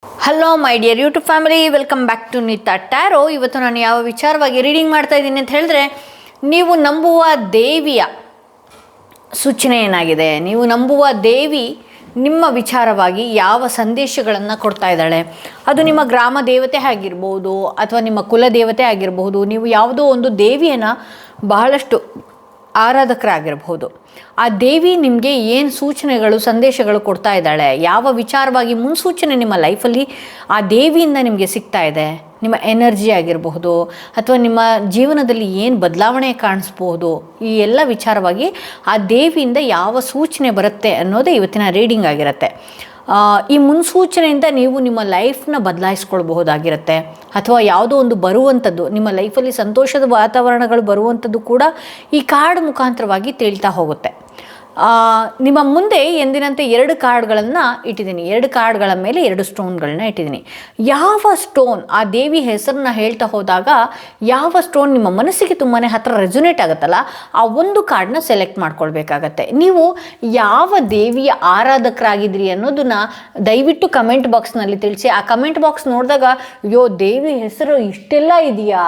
Hello my dear YouTube family, welcome back to Neeta Tarot. ಇವತ್ತು ನಾನು ಯಾವ ವಿಚಾರವಾಗಿ ರೀಡಿಂಗ್ ಮಾಡ್ತಾ ಇದ್ದೀನಿ ಅಂತ ಹೇಳಿದ್ರೆ, ನೀವು ನಂಬುವ ದೇವಿಯ ಸೂಚನೆ ಏನಾಗಿದೆ, ನೀವು ನಂಬುವ ದೇವಿ ನಿಮ್ಮ ವಿಚಾರವಾಗಿ ಯಾವ ಸಂದೇಶಗಳನ್ನು ಕೊಡ್ತಾ ಇದ್ದಾಳೆ. ಅದು ನಿಮ್ಮ ಗ್ರಾಮ ದೇವತೆ ಆಗಿರ್ಬೋದು ಅಥವಾ ನಿಮ್ಮ ಕುಲ ದೇವತೆ ಆಗಿರಬಹುದು. ನೀವು ಯಾವುದೋ ಒಂದು ದೇವಿಯನ್ನು ಬಹಳಷ್ಟು ಆರಾಧಕರಾಗಿರಬಹುದು. ಆ ದೇವಿ ನಿಮಗೆ ಏನು ಸೂಚನೆಗಳು ಸಂದೇಶಗಳು ಕೊಡ್ತಾ ಇದ್ದಾಳೆ, ಯಾವ ವಿಚಾರವಾಗಿ ಮುನ್ಸೂಚನೆ ನಿಮ್ಮ ಲೈಫಲ್ಲಿ ಆ ದೇವಿಯಿಂದ ನಿಮಗೆ ಸಿಗ್ತಾ ಇದೆ, ನಿಮ್ಮ ಎನರ್ಜಿ ಆಗಿರಬಹುದು ಅಥವಾ ನಿಮ್ಮ ಜೀವನದಲ್ಲಿ ಏನು ಬದಲಾವಣೆ ಕಾಣಿಸ್ಬೋದು, ಈ ಎಲ್ಲ ವಿಚಾರವಾಗಿ ಆ ದೇವಿಯಿಂದ ಯಾವ ಸೂಚನೆ ಬರುತ್ತೆ ಅನ್ನೋದೇ ಇವತ್ತಿನ ರೀಡಿಂಗ್ ಆಗಿರುತ್ತೆ. ಈ ಮುನ್ಸೂಚನೆಯಿಂದ ನೀವು ನಿಮ್ಮ ಲೈಫ್ನ ಬದಲಾಯಿಸ್ಕೊಳ್ಬಹುದಾಗಿರುತ್ತೆ ಅಥವಾ ಯಾವುದೋ ಒಂದು ಬರುವಂಥದ್ದು ನಿಮ್ಮ ಲೈಫಲ್ಲಿ ಸಂತೋಷದ ವಾತಾವರಣಗಳು ಬರುವಂಥದ್ದು ಕೂಡ ಈ ಕಾರ್ಡ್ ಮುಖಾಂತರವಾಗಿ ತೇಳ್ತಾ ಹೋಗುತ್ತೆ. ನಿಮ್ಮ ಮುಂದೆ ಎಂದಿನಂತೆ 2 ಕಾರ್ಡ್ಗಳನ್ನು ಇಟ್ಟಿದ್ದೀನಿ. 2 ಕಾರ್ಡ್ಗಳ ಮೇಲೆ 2 ಸ್ಟೋನ್ಗಳನ್ನ ಇಟ್ಟಿದ್ದೀನಿ. ಯಾವ ಸ್ಟೋನ್ ಆ ದೇವಿ ಹೆಸರನ್ನ ಹೇಳ್ತಾ ಹೋದಾಗ ಯಾವ ಸ್ಟೋನ್ ನಿಮ್ಮ ಮನಸ್ಸಿಗೆ ತುಂಬಾ ಹತ್ತಿರ ರೆಸೊನೇಟ್ ಆಗುತ್ತಲ್ಲ, ಆ ಒಂದು ಕಾರ್ಡ್ನ ಸೆಲೆಕ್ಟ್ ಮಾಡ್ಕೊಳ್ಬೇಕಾಗತ್ತೆ. ನೀವು ಯಾವ ದೇವಿಯ ಆರಾಧಕರಾಗಿದ್ರಿ ಅನ್ನೋದನ್ನ ದಯವಿಟ್ಟು ಕಮೆಂಟ್ ಬಾಕ್ಸ್ನಲ್ಲಿ ತಿಳಿಸಿ. ಆ ಕಮೆಂಟ್ ಬಾಕ್ಸ್ ನೋಡಿದಾಗ ಅಯ್ಯೋ ದೇವಿ ಹೆಸರು ಇಷ್ಟೆಲ್ಲ ಇದೆಯಾ,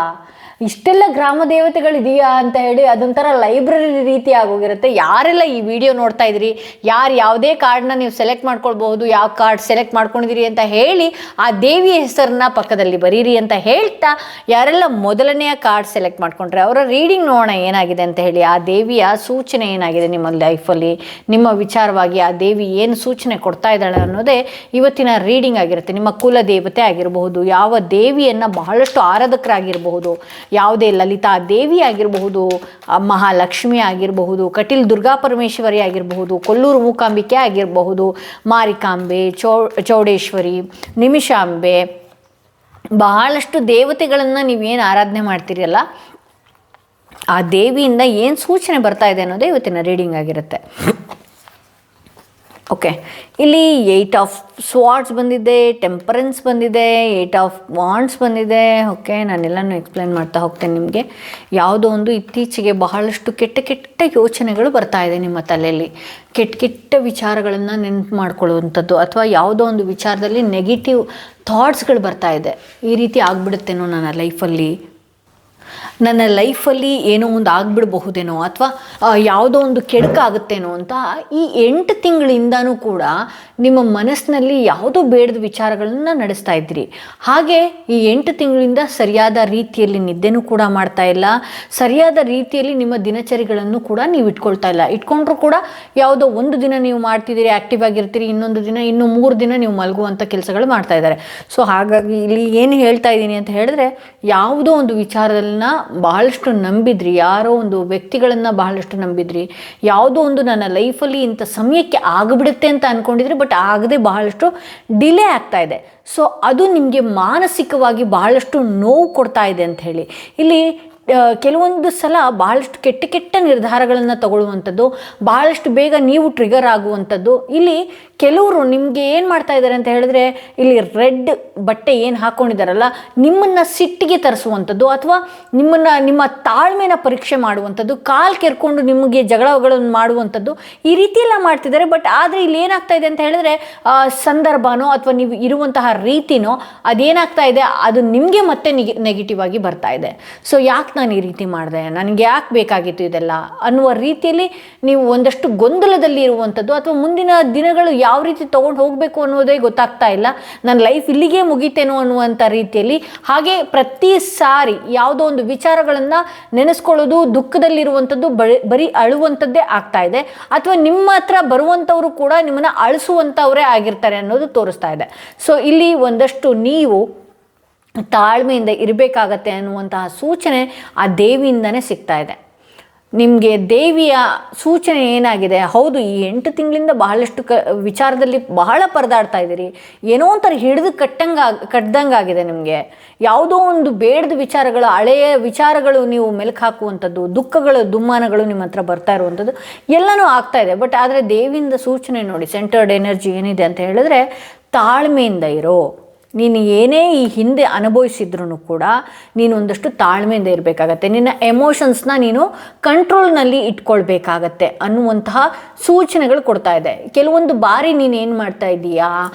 ಇಷ್ಟೆಲ್ಲ ಗ್ರಾಮ ದೇವತೆಗಳಿದೆಯಾ ಅಂತ ಹೇಳಿ ಅದೊಂಥರ ಲೈಬ್ರರಿ ರೀತಿ ಆಗೋಗಿರುತ್ತೆ. ಯಾರೆಲ್ಲ ಈ ವಿಡಿಯೋ ನೋಡ್ತಾ ಇದ್ದೀರಿ, ಯಾವುದೇ ಕಾರ್ಡ್ನ ನೀವು ಸೆಲೆಕ್ಟ್ ಮಾಡ್ಕೊಳ್ಬಹುದು, ಯಾವ ಕಾರ್ಡ್ ಸೆಲೆಕ್ಟ್ ಮಾಡ್ಕೊಂಡಿದ್ದೀರಿ ಅಂತ ಹೇಳಿ ಆ ದೇವಿಯ ಹೆಸರನ್ನ ಪಕ್ಕದಲ್ಲಿ ಬರೀರಿ ಅಂತ ಹೇಳ್ತಾ, ಯಾರೆಲ್ಲ ಮೊದಲನೆಯ ಕಾರ್ಡ್ ಸೆಲೆಕ್ಟ್ ಮಾಡ್ಕೊಂಡ್ರೆ ಅವರ ರೀಡಿಂಗ್ ನೋಡೋಣ ಏನಾಗಿದೆ ಅಂತ ಹೇಳಿ. ಆ ದೇವಿಯ ಸೂಚನೆ ಏನಾಗಿದೆ ನಿಮ್ಮ ಲೈಫಲ್ಲಿ, ನಿಮ್ಮ ವಿಚಾರವಾಗಿ ಆ ದೇವಿ ಏನು ಸೂಚನೆ ಕೊಡ್ತಾ ಇದ್ದಾಳೆ ಅನ್ನೋದೇ ಇವತ್ತಿನ ರೀಡಿಂಗ್ ಆಗಿರುತ್ತೆ. ನಿಮ್ಮ ಕುಲ ದೇವತೆ ಆಗಿರಬಹುದು, ಯಾವ ದೇವಿಯನ್ನು ಬಹಳಷ್ಟು ಆರಾಧಕರಾಗಿರಬಹುದು, ಯಾವುದೇ ಲಲಿತಾ ದೇವಿ ಆಗಿರಬಹುದು, ಮಹಾಲಕ್ಷ್ಮಿ ಆಗಿರಬಹುದು, ಕಟೀಲ್ ದುರ್ಗಾ ಪರಮೇಶ್ವರಿ ಆಗಿರಬಹುದು, ಕೊಲ್ಲೂರು ಮೂಕಾಂಬಿಕೆ ಆಗಿರಬಹುದು, ಮಾರಿಕಾಂಬೆ, ಚೌಡೇಶ್ವರಿ, ನಿಮಿಷಾಂಬೆ, ಬಹಳಷ್ಟು ದೇವತೆಗಳನ್ನು ನೀವೇನು ಆರಾಧನೆ ಮಾಡ್ತೀರಲ್ಲ ಆ ದೇವಿಯಿಂದ ಏನು ಸೂಚನೆ ಬರ್ತಾ ಇದೆ ಅನ್ನೋದೇ ಇವತ್ತಿನ ರೀಡಿಂಗ್ ಆಗಿರುತ್ತೆ. ಓಕೆ, ಇಲ್ಲಿ 8 ಆಫ್ ಸ್ವಾರ್ಡ್ಸ್ ಬಂದಿದೆ, ಟೆಂಪರೆನ್ಸ್ ಬಂದಿದೆ, 8 ಆಫ್ ವಾಂಡ್ಸ್ ಬಂದಿದೆ. ಓಕೆ, ನಾನೆಲ್ಲನೂ ಎಕ್ಸ್ಪ್ಲೇನ್ ಮಾಡ್ತಾ ಹೋಗ್ತೇನೆ ನಿಮಗೆ. ಯಾವುದೋ ಒಂದು ಇತ್ತೀಚೆಗೆ ಬಹಳಷ್ಟು ಕೆಟ್ಟ ಯೋಚನೆಗಳು ಬರ್ತಾ ಇದೆ ನಿಮ್ಮ ತಲೆಯಲ್ಲಿ, ಕೆಟ್ಟ ವಿಚಾರಗಳನ್ನು ನೆನಪು ಮಾಡ್ಕೊಳ್ಳುವಂಥದ್ದು ಅಥವಾ ಯಾವುದೋ ಒಂದು ವಿಚಾರದಲ್ಲಿ ನೆಗೆಟಿವ್ ಥಾಟ್ಸ್ಗಳು ಬರ್ತಾ ಇದೆ. ಈ ರೀತಿ ಆಗಿಬಿಡುತ್ತೇನೋ ನನ್ನ ಲೈಫಲ್ಲಿ ಏನೋ ಒಂದು ಆಗಿಬಿಡಬಹುದೇನೋ ಅಥವಾ ಯಾವುದೋ ಒಂದು ಕೆಡುಕಾಗುತ್ತೇನೋ ಅಂತ ಈ 8 ತಿಂಗಳಿಂದನೂ ಕೂಡ ನಿಮ್ಮ ಮನಸ್ಸಿನಲ್ಲಿ ಯಾವುದೋ ಬೇಡದ ವಿಚಾರಗಳನ್ನು ನಡೆಸ್ತಾ ಇದ್ದೀರಿ. ಹಾಗೆ ಈ 8 ತಿಂಗಳಿಂದ ಸರಿಯಾದ ರೀತಿಯಲ್ಲಿ ನಿದ್ದೆನೂ ಕೂಡ ಮಾಡ್ತಾ ಇಲ್ಲ, ಸರಿಯಾದ ರೀತಿಯಲ್ಲಿ ನಿಮ್ಮ ದಿನಚರಿಗಳನ್ನು ಕೂಡ ನೀವು ಇಟ್ಕೊಳ್ತಾ ಇಲ್ಲ. ಇಟ್ಕೊಂಡ್ರೂ ಕೂಡ ಯಾವುದೋ ಒಂದು ದಿನ ನೀವು ಮಾಡ್ತಿದ್ದೀರಿ, ಆ್ಯಕ್ಟಿವ್ ಆಗಿರ್ತೀರಿ, ಇನ್ನೊಂದು ದಿನ, ಇನ್ನು 3 ದಿನ ನೀವು ಮಲಗುವಂಥ ಕೆಲಸಗಳು ಮಾಡ್ತಾ ಇದ್ದಾರೆ. ಸೊ ಹಾಗಾಗಿ ಇಲ್ಲಿ ಏನು ಹೇಳ್ತಾ ಇದ್ದೀನಿ ಅಂತ ಹೇಳಿದ್ರೆ, ಯಾವುದೋ ಒಂದು ವಿಚಾರದಲ್ಲಿನ ಬಹಳಷ್ಟು ನಂಬಿದ್ರಿ, ಯಾರೋ ಒಂದು ವ್ಯಕ್ತಿಗಳನ್ನು ಬಹಳಷ್ಟು ನಂಬಿದ್ರಿ, ಯಾವುದೋ ಒಂದು ನನ್ನ ಲೈಫಲ್ಲಿ ಇಂಥ ಸಮಯಕ್ಕೆ ಆಗಿಬಿಡುತ್ತೆ ಅಂತ ಅಂದ್ಕೊಂಡಿದ್ರಿ, ಬಟ್ ಆಗದೆ ಬಹಳಷ್ಟು ಡಿಲೇ ಆಗ್ತಾ ಇದೆ. ಸೊ ಅದು ನಿಮಗೆ ಮಾನಸಿಕವಾಗಿ ಬಹಳಷ್ಟು ನೋವು ಕೊಡ್ತಾ ಇದೆ ಅಂತ ಹೇಳಿ. ಇಲ್ಲಿ ಕೆಲವೊಂದು ಸಲ ಬಹಳಷ್ಟು ಕೆಟ್ಟ ನಿರ್ಧಾರಗಳನ್ನು ತಗೊಳ್ಳುವಂಥದ್ದು, ಬಹಳಷ್ಟು ಬೇಗ ನೀವು ಟ್ರಿಗರ್ ಆಗುವಂಥದ್ದು. ಇಲ್ಲಿ ಕೆಲವರು ನಿಮಗೆ ಏನು ಮಾಡ್ತಾ ಇದ್ದಾರೆ ಅಂತ ಹೇಳಿದ್ರೆ, ಇಲ್ಲಿ ರೆಡ್ ಬಟ್ಟೆ ಏನು ಹಾಕ್ಕೊಂಡಿದ್ದಾರಲ್ಲ ನಿಮ್ಮನ್ನು ಸಿಟ್ಟಿಗೆ ತರಿಸುವಂಥದ್ದು ಅಥವಾ ನಿಮ್ಮ ತಾಳ್ಮೆನ ಪರೀಕ್ಷೆ ಮಾಡುವಂಥದ್ದು, ಕಾಲು ಕೆರ್ಕೊಂಡು ನಿಮಗೆ ಜಗಳಗಳನ್ನು ಮಾಡುವಂಥದ್ದು, ಈ ರೀತಿ ಎಲ್ಲ ಮಾಡ್ತಿದ್ದಾರೆ. ಬಟ್ ಆದರೆ ಇಲ್ಲಿ ಏನಾಗ್ತಾ ಇದೆ ಅಂತ ಹೇಳಿದ್ರೆ, ಸಂದರ್ಭನೋ ಅಥವಾ ನೀವು ಇರುವಂತಹ ರೀತಿನೋ ಅದೇನಾಗ್ತಾ ಇದೆ, ಅದು ನಿಮಗೆ ಮತ್ತೆ ನೆಗೆಟಿವ್ ಆಗಿ ಬರ್ತಾ ಇದೆ. ಸೊ ಯಾಕೆ ನಾನು ಈ ರೀತಿ ಮಾಡಿದೆ, ನನಗೆ ಯಾಕೆ ಬೇಕಾಗಿತ್ತು ಇದೆಲ್ಲ ಅನ್ನುವ ರೀತಿಯಲ್ಲಿ ನೀವು ಒಂದಷ್ಟು ಗೊಂದಲದಲ್ಲಿ ಇರುವಂಥದ್ದು ಅಥವಾ ಮುಂದಿನ ದಿನಗಳು ಯಾವ ರೀತಿ ತೊಗೊಂಡು ಹೋಗಬೇಕು ಅನ್ನೋದೇ ಗೊತ್ತಾಗ್ತಾ ಇಲ್ಲ, ನನ್ನ ಲೈಫ್ ಇಲ್ಲಿಗೆ ಮುಗಿತೇನೋ ಅನ್ನುವಂಥ ರೀತಿಯಲ್ಲಿ. ಹಾಗೆ ಪ್ರತಿ ಸಾರಿ ಯಾವುದೋ ಒಂದು ವಿಚಾರಗಳನ್ನು ನೆನೆಸ್ಕೊಳ್ಳೋದು, ದುಃಖದಲ್ಲಿರುವಂಥದ್ದು ಬರೀ ಅಳುವಂಥದ್ದೇ ಆಗ್ತಾ ಇದೆ ಅಥವಾ ನಿಮ್ಮ ಹತ್ರ ಬರುವಂಥವರು ಕೂಡ ನಿಮ್ಮನ್ನು ಅಳಿಸುವಂಥವರೇ ಆಗಿರ್ತಾರೆ ಅನ್ನೋದು ತೋರಿಸ್ತಾ ಇದೆ. ಸೊ ಇಲ್ಲಿ ಒಂದಷ್ಟು ನೀವು ತಾಳ್ಮೆಯಿಂದ ಇರಬೇಕಾಗತ್ತೆ ಅನ್ನುವಂತಹ ಸೂಚನೆ ಆ ದೇವಿಯಿಂದನೇ ಸಿಗ್ತಾ ಇದೆ. ನಿಮಗೆ ದೇವಿಯ ಸೂಚನೆ ಏನಾಗಿದೆ, ಹೌದು ಈ 8 ತಿಂಗಳಿಂದ ಬಹಳಷ್ಟು ವಿಚಾರದಲ್ಲಿ ಬಹಳ ಪರದಾಡ್ತಾ ಇದ್ದೀರಿ, ಏನೋ ಒಂಥರ ಹಿಡಿದು ಕಟ್ಟದಂಗಾಗಿದೆ ನಿಮಗೆ. ಯಾವುದೋ ಒಂದು ಬೇಡದ ವಿಚಾರಗಳು, ಹಳೆಯ ವಿಚಾರಗಳು ನೀವು ಮೆಲುಕು ಹಾಕುವಂಥದ್ದು, ದುಮ್ಮಾನಗಳು ನಿಮ್ಮ ಹತ್ರ ಬರ್ತಾ ಇರುವಂಥದ್ದು ಎಲ್ಲನೂ ಆಗ್ತಾ ಇದೆ. ಬಟ್ ಆದರೆ ದೇವಿಯಿಂದ ಸೂಚನೆ ನೋಡಿ, ಸೆಂಟರ್ಡ್ ಎನರ್ಜಿ ಏನಿದೆ ಅಂತ ಹೇಳಿದ್ರೆ, ತಾಳ್ಮೆಯಿಂದ ಇರೋ, ನೀನು ಏನೇ ಈ ಹಿಂದೆ ಅನುಭವಿಸಿದ್ರೂ ಕೂಡ ನೀನು ಒಂದಷ್ಟು ತಾಳ್ಮೆಯಿಂದ ಇರಬೇಕಾಗತ್ತೆ. ನಿನ್ನ ಎಮೋಷನ್ಸ್ನ ನೀನು ಕಂಟ್ರೋಲ್ನಲ್ಲಿ ಇಟ್ಕೊಳ್ಬೇಕಾಗತ್ತೆ ಅನ್ನುವಂತಹ ಸೂಚನೆಗಳು ಕೊಡ್ತಾ ಇದೆ. ಕೆಲವೊಂದು ಬಾರಿ ನೀನು ಏನು ಮಾಡ್ತಾ ಇದ್ದೀಯಾ,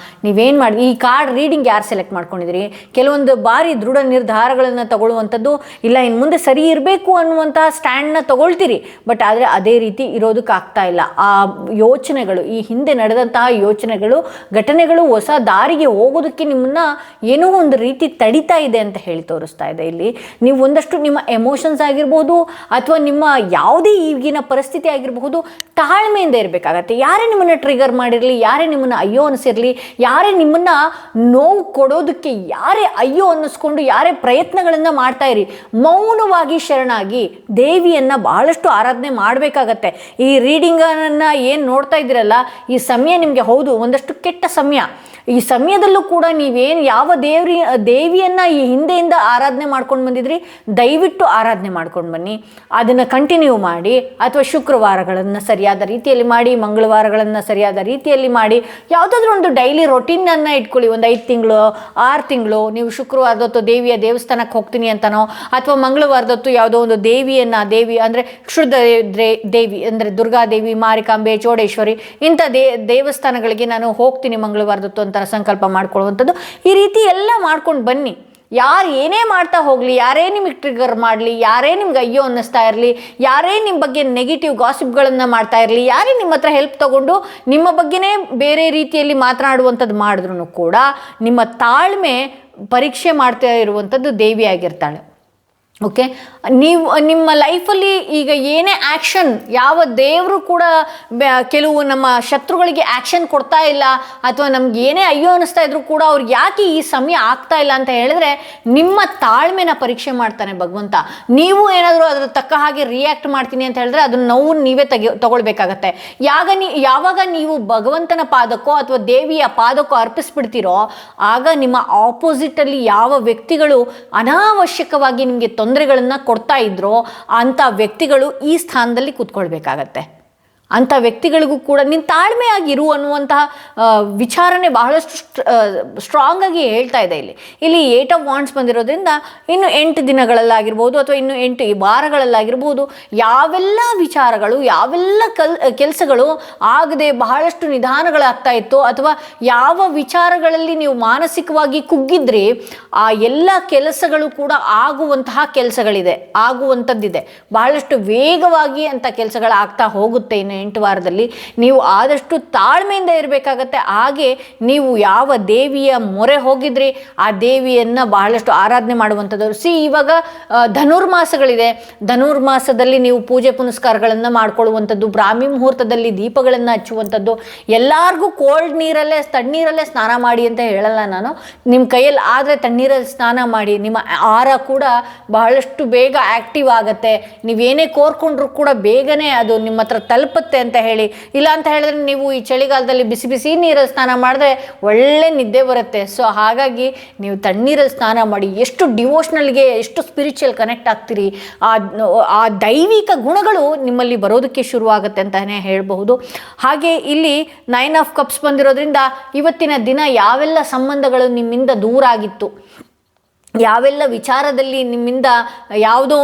ನೀವೇನು ಮಾಡಿ ಈ ಕಾರ್ಡ್ ರೀಡಿಂಗ್ ಯಾರು ಸೆಲೆಕ್ಟ್ ಮಾಡ್ಕೊಂಡಿದ್ದೀರಿ, ಕೆಲವೊಂದು ಬಾರಿ ದೃಢ ನಿರ್ಧಾರಗಳನ್ನು ತಗೊಳ್ಳುವಂಥದ್ದು, ಇಲ್ಲ ಇನ್ನು ಮುಂದೆ ಸರಿ ಇರಬೇಕು ಅನ್ನುವಂತಹ ಸ್ಟ್ಯಾಂಡ್ನ ತಗೊಳ್ತೀರಿ, ಬಟ್ ಆದರೆ ಅದೇ ರೀತಿ ಇರೋದಕ್ಕಾಗ್ತಾ ಇಲ್ಲ. ಆ ಯೋಚನೆಗಳು, ಈ ಹಿಂದೆ ನಡೆದಂತಹ ಯೋಚನೆಗಳು, ಘಟನೆಗಳು ಹೊಸ ದಾರಿಗೆ ಹೋಗೋದಕ್ಕೆ ನಿಮ್ಮನ್ನ ಏನೋ ಒಂದು ರೀತಿ ತಡಿತಾ ಇದೆ ಅಂತ ಹೇಳಿ ತೋರಿಸ್ತಾ ಇದೆ. ಇಲ್ಲಿ ನೀವು ಒಂದಷ್ಟು ನಿಮ್ಮ ಎಮೋಷನ್ಸ್ ಆಗಿರ್ಬೋದು ಅಥವಾ ನಿಮ್ಮ ಯಾವುದೇ ಈಗಿನ ಪರಿಸ್ಥಿತಿ ಆಗಿರಬಹುದು, ತಾಳ್ಮೆಯಿಂದ ಇರಬೇಕಾಗತ್ತೆ. ಯಾರೇ ನಿಮ್ಮನ್ನು ಟ್ರಿಗರ್ ಮಾಡಿರಲಿ, ಯಾರೇ ನಿಮ್ಮನ್ನು ಅಯ್ಯೋ ಅನಿಸಿರಲಿ, ಯಾರೇ ನಿಮ್ಮನ್ನು ನೋವು ಕೊಡೋದಕ್ಕೆ ಯಾರೇ ಅಯ್ಯೋ ಅನ್ನಿಸ್ಕೊಂಡು ಯಾರೇ ಪ್ರಯತ್ನಗಳನ್ನು ಮಾಡ್ತಾ ಇರಿ, ಮೌನವಾಗಿ ಶರಣಾಗಿ ದೇವಿಯನ್ನು ಬಹಳಷ್ಟು ಆರಾಧನೆ ಮಾಡಬೇಕಾಗತ್ತೆ. ಈ ರೀಡಿಂಗನ್ನು ಏನು ನೋಡ್ತಾ ಇದ್ದೀರಲ್ಲ, ಈ ಸಮಯ ನಿಮಗೆ ಹೌದು ಒಂದಷ್ಟು ಕೆಟ್ಟ ಸಮಯ. ಈ ಸಮಯದಲ್ಲೂ ಕೂಡ ನೀವೇನು ಯಾವ ದೇವಿಯನ್ನು ಈ ಹಿಂದೆಯಿಂದ ಆರಾಧನೆ ಮಾಡ್ಕೊಂಡು ಬಂದಿದ್ರಿ, ದಯವಿಟ್ಟು ಆರಾಧನೆ ಮಾಡ್ಕೊಂಡು ಬನ್ನಿ. ಅದನ್ನು ಕಂಟಿನ್ಯೂ ಮಾಡಿ. ಅಥವಾ ಶುಕ್ರವಾರಗಳನ್ನು ಸರಿಯಾದ ರೀತಿಯಲ್ಲಿ ಮಾಡಿ, ಮಂಗಳವಾರಗಳನ್ನು ಸರಿಯಾದ ರೀತಿಯಲ್ಲಿ ಮಾಡಿ. ಯಾವುದಾದ್ರೂ ಒಂದು ಡೈಲಿ ರೊಟೀನನ್ನು ಇಟ್ಕೊಳ್ಳಿ. ಒಂದು 5 ತಿಂಗಳು 6 ತಿಂಗಳು ನೀವು ಶುಕ್ರವಾರದೊತ್ತು ದೇವಿಯ ದೇವಸ್ಥಾನಕ್ಕೆ ಹೋಗ್ತೀನಿ ಅಂತನೋ, ಅಥವಾ ಮಂಗಳವಾರದೊತ್ತು ಯಾವುದೋ ಒಂದು ದೇವಿ ಅಂದರೆ ಕ್ಷುದ್ರ ದೇವಿ ಅಂದರೆ ದುರ್ಗಾದೇವಿ, ಮಾರಿಕಾಂಬೆ, ಚೌಡೇಶ್ವರಿ ಇಂಥ ದೇವಸ್ಥಾನಗಳಿಗೆ ನಾನು ಹೋಗ್ತೀನಿ ಮಂಗಳವಾರದೊತ್ತು ಅಂತ ಸಂಕಲ್ಪ ಮಾಡ್ಕೊಳ್ಳುವಂಥದ್ದು. ಈ ರೀತಿ ಎಲ್ಲ ಮಾಡ್ಕೊಂಡು ಬನ್ನಿ. ಯಾರು ಏನೇ ಮಾಡ್ತಾ ಹೋಗಲಿ, ಯಾರೇ ನಿಮಗೆ ಟ್ರಿಗರ್ ಮಾಡಲಿ, ಯಾರೇ ನಿಮ್ಗೆ ಅಯ್ಯೋ ಅನ್ನಿಸ್ತಾ ಇರಲಿ, ಯಾರೇ ನಿಮ್ಮ ಬಗ್ಗೆ ನೆಗೆಟಿವ್ ಗಾಸಿಪ್ಗಳನ್ನು ಮಾಡ್ತಾ ಇರಲಿ, ಯಾರೇ ನಿಮ್ಮ ಹತ್ರ ಹೆಲ್ಪ್ ತಗೊಂಡು ನಿಮ್ಮ ಬಗ್ಗೆನೇ ಬೇರೆ ರೀತಿಯಲ್ಲಿ ಮಾತನಾಡುವಂಥದ್ದು ಮಾಡಿದ್ರೂ ಕೂಡ ನಿಮ್ಮ ತಾಳ್ಮೆ ಪರೀಕ್ಷೆ ಮಾಡ್ತಾ ಇರುವಂಥದ್ದು ದೇವಿ ಆಗಿರ್ತಾಳೆ. ಓಕೆ, ನೀವು ನಿಮ್ಮ ಲೈಫಲ್ಲಿ ಈಗ ಏನೇ ಆ್ಯಕ್ಷನ್, ಯಾವ ದೇವರು ಕೂಡ ಕೆಲವು ನಮ್ಮ ಶತ್ರುಗಳಿಗೆ ಆ್ಯಕ್ಷನ್ ಕೊಡ್ತಾ ಇಲ್ಲ, ಅಥವಾ ನಮ್ಗೆ ಏನೇ ಅಯ್ಯೋ ಅನ್ನಿಸ್ತಾ ಇದ್ರು ಕೂಡ ಅವ್ರಿಗೆ ಯಾಕೆ ಈ ಸಮಯ ಆಗ್ತಾ ಇಲ್ಲ ಅಂತ ಹೇಳಿದ್ರೆ ನಿಮ್ಮ ತಾಳ್ಮೆನ ಪರೀಕ್ಷೆ ಮಾಡ್ತಾನೆ ಭಗವಂತ. ನೀವು ಏನಾದರೂ ಅದ್ರ ತಕ್ಕ ಹಾಗೆ ರಿಯಾಕ್ಟ್ ಮಾಡ್ತೀನಿ ಅಂತ ಹೇಳಿದ್ರೆ ಅದನ್ನ ನೋವು ನೀವೇ ತಗೊಳ್ಬೇಕಾಗತ್ತೆ. ಯಾವಾಗ ನೀವು ಭಗವಂತನ ಪಾದಕ್ಕೋ ಅಥವಾ ದೇವಿಯ ಪಾದಕ್ಕೋ ಅರ್ಪಿಸ್ಬಿಡ್ತೀರೋ, ಆಗ ನಿಮ್ಮ ಆಪೋಸಿಟಲ್ಲಿ ಯಾವ ವ್ಯಕ್ತಿಗಳು ಅನಾವಶ್ಯಕವಾಗಿ ನಿಮಗೆ ತೊಂದರೆಗಳನ್ನು ಕೊಡ್ತಾ ಇದ್ರೋ ಅಂಥ ವ್ಯಕ್ತಿಗಳು ಈ ಸ್ಥಾನದಲ್ಲಿ ಕೂತ್ಕೊಳ್ಬೇಕಾಗತ್ತೆ. ಅಂಥ ವ್ಯಕ್ತಿಗಳಿಗೂ ಕೂಡ ನೀನು ತಾಳ್ಮೆಯಾಗಿರು ಅನ್ನುವಂತಹ ವಿಚಾರಣೆ ಬಹಳಷ್ಟು ಸ್ಟ್ರಾಂಗಾಗಿ ಹೇಳ್ತಾ ಇದೆ. ಇಲ್ಲಿ 8 ಆಫ್ ವಾಂಡ್ಸ್ ಬಂದಿರೋದ್ರಿಂದ ಇನ್ನು 8 ದಿನಗಳಲ್ಲಾಗಿರ್ಬೋದು ಅಥವಾ ಇನ್ನು 8 ವಾರಗಳಲ್ಲಾಗಿರ್ಬೋದು ಯಾವೆಲ್ಲ ವಿಚಾರಗಳು, ಯಾವೆಲ್ಲ ಕೆಲಸಗಳು ಆಗದೆ ಬಹಳಷ್ಟು ನಿಧಾನಗಳಾಗ್ತಾ ಇತ್ತು, ಅಥವಾ ಯಾವ ವಿಚಾರಗಳಲ್ಲಿ ನೀವು ಮಾನಸಿಕವಾಗಿ ಕುಗ್ಗಿದ್ರಿ, ಆ ಎಲ್ಲ ಕೆಲಸಗಳು ಕೂಡ ಆಗುವಂಥದ್ದಿದೆ. ಬಹಳಷ್ಟು ವೇಗವಾಗಿ ಅಂಥ ಕೆಲಸಗಳಾಗ್ತಾ ಹೋಗುತ್ತೆ. ಇನ್ನು 8 ವಾರದಲ್ಲಿ ನೀವು ಆದಷ್ಟು ತಾಳ್ಮೆಯಿಂದ ಇರಬೇಕಾಗತ್ತೆ. ಹಾಗೆ ನೀವು ಯಾವ ದೇವಿಯ ಮೊರೆ ಹೋಗಿದ್ರಿ ಆ ದೇವಿಯನ್ನು ಬಹಳಷ್ಟು ಆರಾಧನೆ ಮಾಡುವಂಥದ್ದು. ಇವಾಗ ಧನುರ್ಮಾಸಗಳಿದೆ. ಧನುರ್ಮಾಸದಲ್ಲಿ ನೀವು ಪೂಜೆ ಪುನಸ್ಕಾರಗಳನ್ನು ಮಾಡ್ಕೊಳ್ಳುವಂಥದ್ದು, ಬ್ರಾಹ್ಮಿ ಮುಹೂರ್ತದಲ್ಲಿ ದೀಪಗಳನ್ನು ಹಚ್ಚುವಂಥದ್ದು. ಎಲ್ಲರಿಗೂ ಕೋಲ್ಡ್ ನೀರಲ್ಲೇ ತಣ್ಣೀರಲ್ಲೇ ಸ್ನಾನ ಮಾಡಿ ಅಂತ ಹೇಳಲ್ಲ ನಾನು. ನಿಮ್ಮ ಕೈಯಲ್ಲಿ ಆದರೆ ತಣ್ಣೀರಲ್ಲಿ ಸ್ನಾನ ಮಾಡಿ. ನಿಮ್ಮ ಆಹಾರ ಕೂಡ ಬಹಳಷ್ಟು ಬೇಗ ಆ್ಯಕ್ಟಿವ್ ಆಗುತ್ತೆ. ನೀವೇನೇ ಕೋರ್ಕೊಂಡ್ರೂ ಕೂಡ ಬೇಗನೆ ಅದು ನಿಮ್ಮ ಹತ್ರ ತಲುಪುತ್ತೆ ಅಂತ ಹೇಳಿ. ಇಲ್ಲ ಅಂತ ಹೇಳಿದ್ರೆ ನೀವು ಈ ಚಳಿಗಾಲದಲ್ಲಿ ಬಿಸಿ ಬಿಸಿ ನೀರಲ್ಲಿ ಸ್ನಾನ ಮಾಡಿದ್ರೆ ಒಳ್ಳೆ ನಿದ್ದೆ ಬರುತ್ತೆ. ಸೊ ಹಾಗಾಗಿ ನೀವು ತಣ್ಣೀರಲ್ಲಿ ಸ್ನಾನ ಮಾಡಿ. ಎಷ್ಟು ಡಿವೋಷ್ನಲ್ಗೆ, ಎಷ್ಟು ಸ್ಪಿರಿಚುವಲ್ ಕನೆಕ್ಟ್ ಆಗ್ತೀರಿ, ಆ ದೈವಿಕ ಗುಣಗಳು ನಿಮ್ಮಲ್ಲಿ ಬರೋದಕ್ಕೆ ಶುರುವಾಗುತ್ತೆ ಅಂತಲೇ ಹೇಳಬಹುದು. ಹಾಗೆ ಇಲ್ಲಿ 9 ಆಫ್ ಕಪ್ಸ್ ಬಂದಿರೋದ್ರಿಂದ ಇವತ್ತಿನ ದಿನ ಯಾವೆಲ್ಲ ಸಂಬಂಧಗಳು ನಿಮ್ಮಿಂದ ದೂರ ಆಗಿತ್ತು, ಯಾವೆಲ್ಲ ವಿಚಾರದಲ್ಲಿ ನಿಮ್ಮಿಂದ ಯಾವುದೋ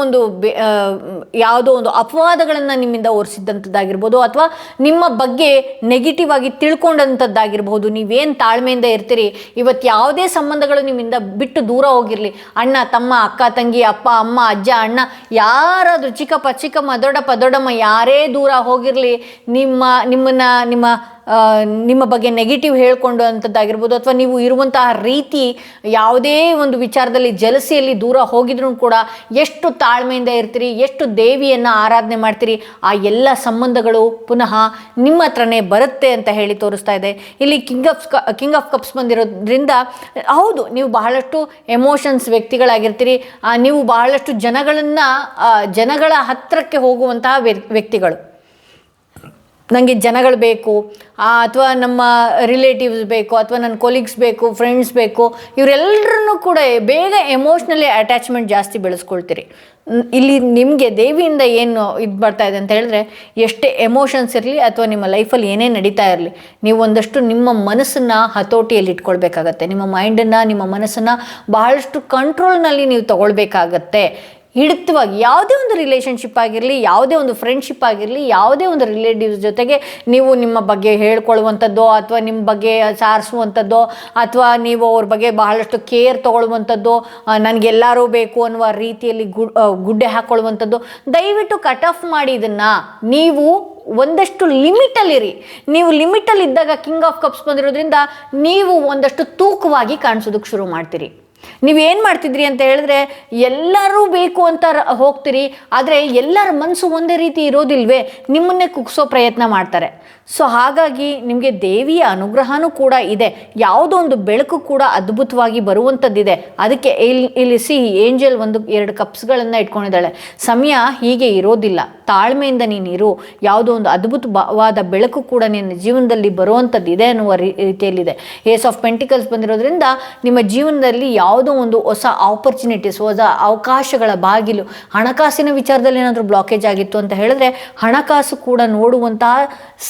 ಒಂದು ಅಪವಾದಗಳನ್ನು ನಿಮ್ಮಿಂದ ಹೊರಿಸಿದ್ದಂಥದ್ದಾಗಿರ್ಬೋದು, ಅಥವಾ ನಿಮ್ಮ ಬಗ್ಗೆ ನೆಗೆಟಿವ್ ಆಗಿ ತಿಳ್ಕೊಂಡಂಥದ್ದಾಗಿರ್ಬೋದು. ನೀವೇನು ತಾಳ್ಮೆಯಿಂದ ಇರ್ತೀರಿ, ಇವತ್ತು ಯಾವುದೇ ಸಂಬಂಧಗಳು ನಿಮ್ಮಿಂದ ಬಿಟ್ಟು ದೂರ ಹೋಗಿರಲಿ, ಅಣ್ಣ ತಮ್ಮ, ಅಕ್ಕ ತಂಗಿ, ಅಪ್ಪ ಅಮ್ಮ, ಅಜ್ಜ ಅಣ್ಣ, ಯಾರಾದರೂ ಚಿಕ್ಕಮ್ಮ ದೊಡ್ಡಮ್ಮ ಯಾರೇ ದೂರ ಹೋಗಿರಲಿ, ನಿಮ್ಮ ಬಗ್ಗೆ ನೆಗೆಟಿವ್ ಹೇಳ್ಕೊಂಡು ಅಂಥದ್ದಾಗಿರ್ಬೋದು, ಅಥವಾ ನೀವು ಇರುವಂತಹ ರೀತಿ ಯಾವುದೇ ಒಂದು ವಿಚಾರದಲ್ಲಿ ಜಲಸಿಯಲ್ಲಿ ದೂರ ಹೋಗಿದ್ರೂ ಕೂಡ ಎಷ್ಟು ತಾಳ್ಮೆಯಿಂದ ಇರ್ತೀರಿ, ಎಷ್ಟು ದೇವಿಯನ್ನು ಆರಾಧನೆ ಮಾಡ್ತೀರಿ, ಆ ಎಲ್ಲ ಸಂಬಂಧಗಳು ಪುನಃ ನಿಮ್ಮ ಹತ್ರನೇ ಬರುತ್ತೆ ಅಂತ ಹೇಳಿ ತೋರಿಸ್ತಾ ಇದೆ. ಇಲ್ಲಿ ಕಿಂಗ್ ಆಫ್ ಕಪ್ಸ್ ಬಂದಿರೋದ್ರಿಂದ ಹೌದು, ನೀವು ಬಹಳಷ್ಟು ಎಮೋಷನ್ಸ್ ವ್ಯಕ್ತಿಗಳಾಗಿರ್ತೀರಿ. ನೀವು ಬಹಳಷ್ಟು ಜನಗಳ ಹತ್ತಿರಕ್ಕೆ ಹೋಗುವಂತಹ ವ್ಯಕ್ತಿಗಳು. ನನಗೆ ಜನಗಳು ಬೇಕು, ಅಥವಾ ನಮ್ಮ ರಿಲೇಟಿವ್ಸ್ ಬೇಕು, ಅಥವಾ ನನ್ನ ಕೊಲೀಗ್ಸ್ ಬೇಕು, ಫ್ರೆಂಡ್ಸ್ ಬೇಕು, ಇವರೆಲ್ಲರನ್ನೂ ಕೂಡ ಬೇಗ ಎಮೋಷ್ನಲಿ ಅಟ್ಯಾಚ್ಮೆಂಟ್ ಜಾಸ್ತಿ ಬೆಳೆಸ್ಕೊಳ್ತೀರಿ. ಇಲ್ಲಿ ನಿಮಗೆ ದೇವಿಯಿಂದ ಏನು ಇದು ಬರ್ತಾ ಇದೆ ಅಂತ ಹೇಳಿದ್ರೆ, ಎಷ್ಟೇ ಎಮೋಷನ್ಸ್ ಇರಲಿ ಅಥವಾ ನಿಮ್ಮ ಲೈಫಲ್ಲಿ ಏನೇ ನಡೀತಾ ಇರಲಿ, ನೀವು ಒಂದಷ್ಟು ನಿಮ್ಮ ಮನಸ್ಸನ್ನು ಹತೋಟಿಯಲ್ಲಿ ಇಟ್ಕೊಳ್ಬೇಕಾಗತ್ತೆ. ನಿಮ್ಮ ಮೈಂಡನ್ನು, ನಿಮ್ಮ ಮನಸ್ಸನ್ನು ಬಹಳಷ್ಟು ಕಂಟ್ರೋಲ್ನಲ್ಲಿ ನೀವು ತಗೊಳ್ಬೇಕಾಗತ್ತೆ. ಹಿಡಿತವಾಗಿ ಯಾವುದೇ ಒಂದು ರಿಲೇಷನ್ಶಿಪ್ ಆಗಿರಲಿ, ಯಾವುದೇ ಒಂದು ಫ್ರೆಂಡ್ಶಿಪ್ ಆಗಿರಲಿ, ಯಾವುದೇ ಒಂದು ರಿಲೇಟಿವ್ಸ್ ಜೊತೆಗೆ ನೀವು ನಿಮ್ಮ ಬಗ್ಗೆ ಹೇಳ್ಕೊಳ್ಳುವಂಥದ್ದೋ ಅಥವಾ ನಿಮ್ಮ ಬಗ್ಗೆ ಸಾರಿಸುವಂಥದ್ದೋ ಅಥವಾ ನೀವು ಅವ್ರ ಬಗ್ಗೆ ಬಹಳಷ್ಟು ಕೇರ್ ತೊಗೊಳ್ಳುವಂಥದ್ದು, ನನಗೆಲ್ಲರೂ ಬೇಕು ಅನ್ನುವ ರೀತಿಯಲ್ಲಿ ಗುಡ್ಡೆ ಹಾಕ್ಕೊಳ್ಳುವಂಥದ್ದು, ದಯವಿಟ್ಟು ಕಟ್ ಆಫ್ ಮಾಡಿ. ಇದನ್ನು ನೀವು ಒಂದಷ್ಟು ಲಿಮಿಟಲ್ಲಿರಿ. ನೀವು ಲಿಮಿಟಲ್ಲಿದ್ದಾಗ ಕಿಂಗ್ ಆಫ್ ಕಪ್ಸ್ ಬಂದಿರೋದ್ರಿಂದ ನೀವು ಒಂದಷ್ಟು ತೂಕವಾಗಿ ಕಾಣಿಸೋದಕ್ಕೆ ಶುರು ಮಾಡ್ತೀರಿ. ನೀವೇನು ಮಾಡ್ತಿದ್ರಿ ಅಂತ ಹೇಳಿದ್ರೆ, ಎಲ್ಲರೂ ಬೇಕು ಅಂತ ಹೋಗ್ತೀರಿ, ಆದರೆ ಎಲ್ಲರ ಮನಸ್ಸು ಒಂದೇ ರೀತಿ ಇರೋದಿಲ್ವೇ, ನಿಮ್ಮನ್ನೇ ಕುಗ್ಸೋ ಪ್ರಯತ್ನ ಮಾಡ್ತಾರೆ. ಸೊ ಹಾಗಾಗಿ ನಿಮಗೆ ದೇವಿಯ ಅನುಗ್ರಹನೂ ಕೂಡ ಇದೆ. ಯಾವುದೋ ಒಂದು ಬೆಳಕು ಕೂಡ ಅದ್ಭುತವಾಗಿ ಬರುವಂಥದ್ದಿದೆ. ಅದಕ್ಕೆ ಇಲ್ಲಿ ಏಂಜಲ್ 1-2 ಕಪ್ಸ್ಗಳನ್ನು ಇಟ್ಕೊಂಡಿದ್ದಾಳೆ. ಸಮಯ ಹೀಗೆ ಇರೋದಿಲ್ಲ, ತಾಳ್ಮೆಯಿಂದ ನೀನಿರು. ಯಾವುದೋ ಒಂದು ಅದ್ಭುತವಾದ ಬೆಳಕು ಕೂಡ ನಿನ್ನ ಜೀವನದಲ್ಲಿ ಬರುವಂಥದ್ದಿದೆ ಅನ್ನುವ ರೀತಿಯಲ್ಲಿದೆ. ಏಸ್ ಆಫ್ ಪೆಂಟಿಕಲ್ಸ್ ಬಂದಿರೋದ್ರಿಂದ ನಿಮ್ಮ ಜೀವನದಲ್ಲಿ ಯಾವುದೋ ಒಂದು ಹೊಸ ಆಪರ್ಚುನಿಟೀಸ್, ಹೊಸ ಅವಕಾಶಗಳ ಬಾಗಿಲು, ಹಣಕಾಸಿನ ವಿಚಾರದಲ್ಲಿ ಏನಾದರೂ ಬ್ಲಾಕೇಜ್ ಆಗಿತ್ತು ಅಂತ ಹೇಳಿದ್ರೆ ಹಣಕಾಸು ಕೂಡ ನೋಡುವಂತಹ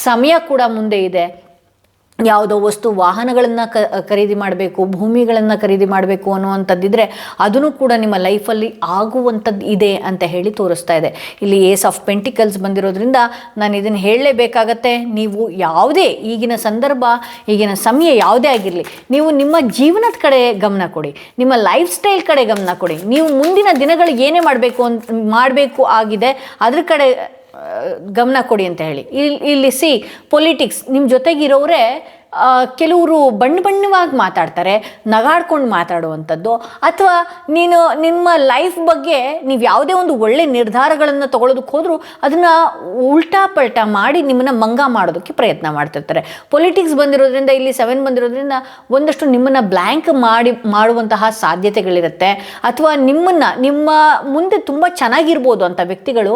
ಸಮಯ ಕೂಡ ಮುಂದೆ ಇದೆ. ಯಾವುದೋ ವಸ್ತು ವಾಹನಗಳನ್ನು ಖರೀದಿ ಮಾಡಬೇಕು, ಭೂಮಿಗಳನ್ನು ಖರೀದಿ ಮಾಡಬೇಕು ಅನ್ನುವಂಥದ್ದಿದ್ರೆ ಅದನ್ನು ಕೂಡ ನಿಮ್ಮ ಲೈಫಲ್ಲಿ ಆಗುವಂಥದ್ದು ಇದೆ ಅಂತ ಹೇಳಿ ತೋರಿಸ್ತಾ ಇದೆ. ಇಲ್ಲಿ ಏಸ್ ಆಫ್ ಪೆಂಟಿಕಲ್ಸ್ ಬಂದಿರೋದ್ರಿಂದ ನಾನು ಇದನ್ನು ಹೇಳಲೇಬೇಕಾಗತ್ತೆ. ನೀವು ಯಾವುದೇ ಈಗಿನ ಸಂದರ್ಭ, ಈಗಿನ ಸಮಯ ಯಾವುದೇ ಆಗಿರಲಿ, ನೀವು ನಿಮ್ಮ ಜೀವನದ ಕಡೆ ಗಮನ ಕೊಡಿ, ನಿಮ್ಮ ಲೈಫ್ ಸ್ಟೈಲ್ ಕಡೆ ಗಮನ ಕೊಡಿ. ನೀವು ಮುಂದಿನ ದಿನಗಳಿಗೆ ಏನೇ ಮಾಡಬೇಕು ಆಗಿದೆ ಅದ್ರ ಕಡೆ ಗಮನ ಕೊಡಿ ಅಂತ ಹೇಳಿ. ಇಲ್ಲಿ ಪೊಲಿಟಿಕ್ಸ್ ನಿಮ್ಮ ಜೊತೆಗಿರೋರೇ ಕೆಲವರು ಬಣ್ಣವಾಗಿ ಮಾತಾಡ್ತಾರೆ, ನಗಾಡ್ಕೊಂಡು ಮಾತಾಡುವಂಥದ್ದು, ಅಥವಾ ನೀನು ನಿಮ್ಮ ಲೈಫ್ ಬಗ್ಗೆ ನೀವು ಯಾವುದೇ ಒಂದು ಒಳ್ಳೆ ನಿರ್ಧಾರಗಳನ್ನು ತಗೊಳ್ಳೋದಕ್ಕೆ ಹೋದರೂ ಅದನ್ನು ಉಲ್ಟಾ ಪಲ್ಟಾ ಮಾಡಿ ನಿಮ್ಮನ್ನು ಮಂಗ ಮಾಡೋದಕ್ಕೆ ಪ್ರಯತ್ನ ಮಾಡ್ತಿರ್ತಾರೆ. ಪೊಲಿಟಿಕ್ಸ್ ಬಂದಿರೋದ್ರಿಂದ, ಇಲ್ಲಿ 7 ಬಂದಿರೋದ್ರಿಂದ ಒಂದಷ್ಟು ನಿಮ್ಮನ್ನು ಬ್ಲ್ಯಾಂಕ್ ಮಾಡುವಂತಹ ಸಾಧ್ಯತೆಗಳಿರುತ್ತೆ. ಅಥವಾ ನಿಮ್ಮ ಮುಂದೆ ತುಂಬ ಚೆನ್ನಾಗಿರ್ಬೋದು ಅಂತ ವ್ಯಕ್ತಿಗಳು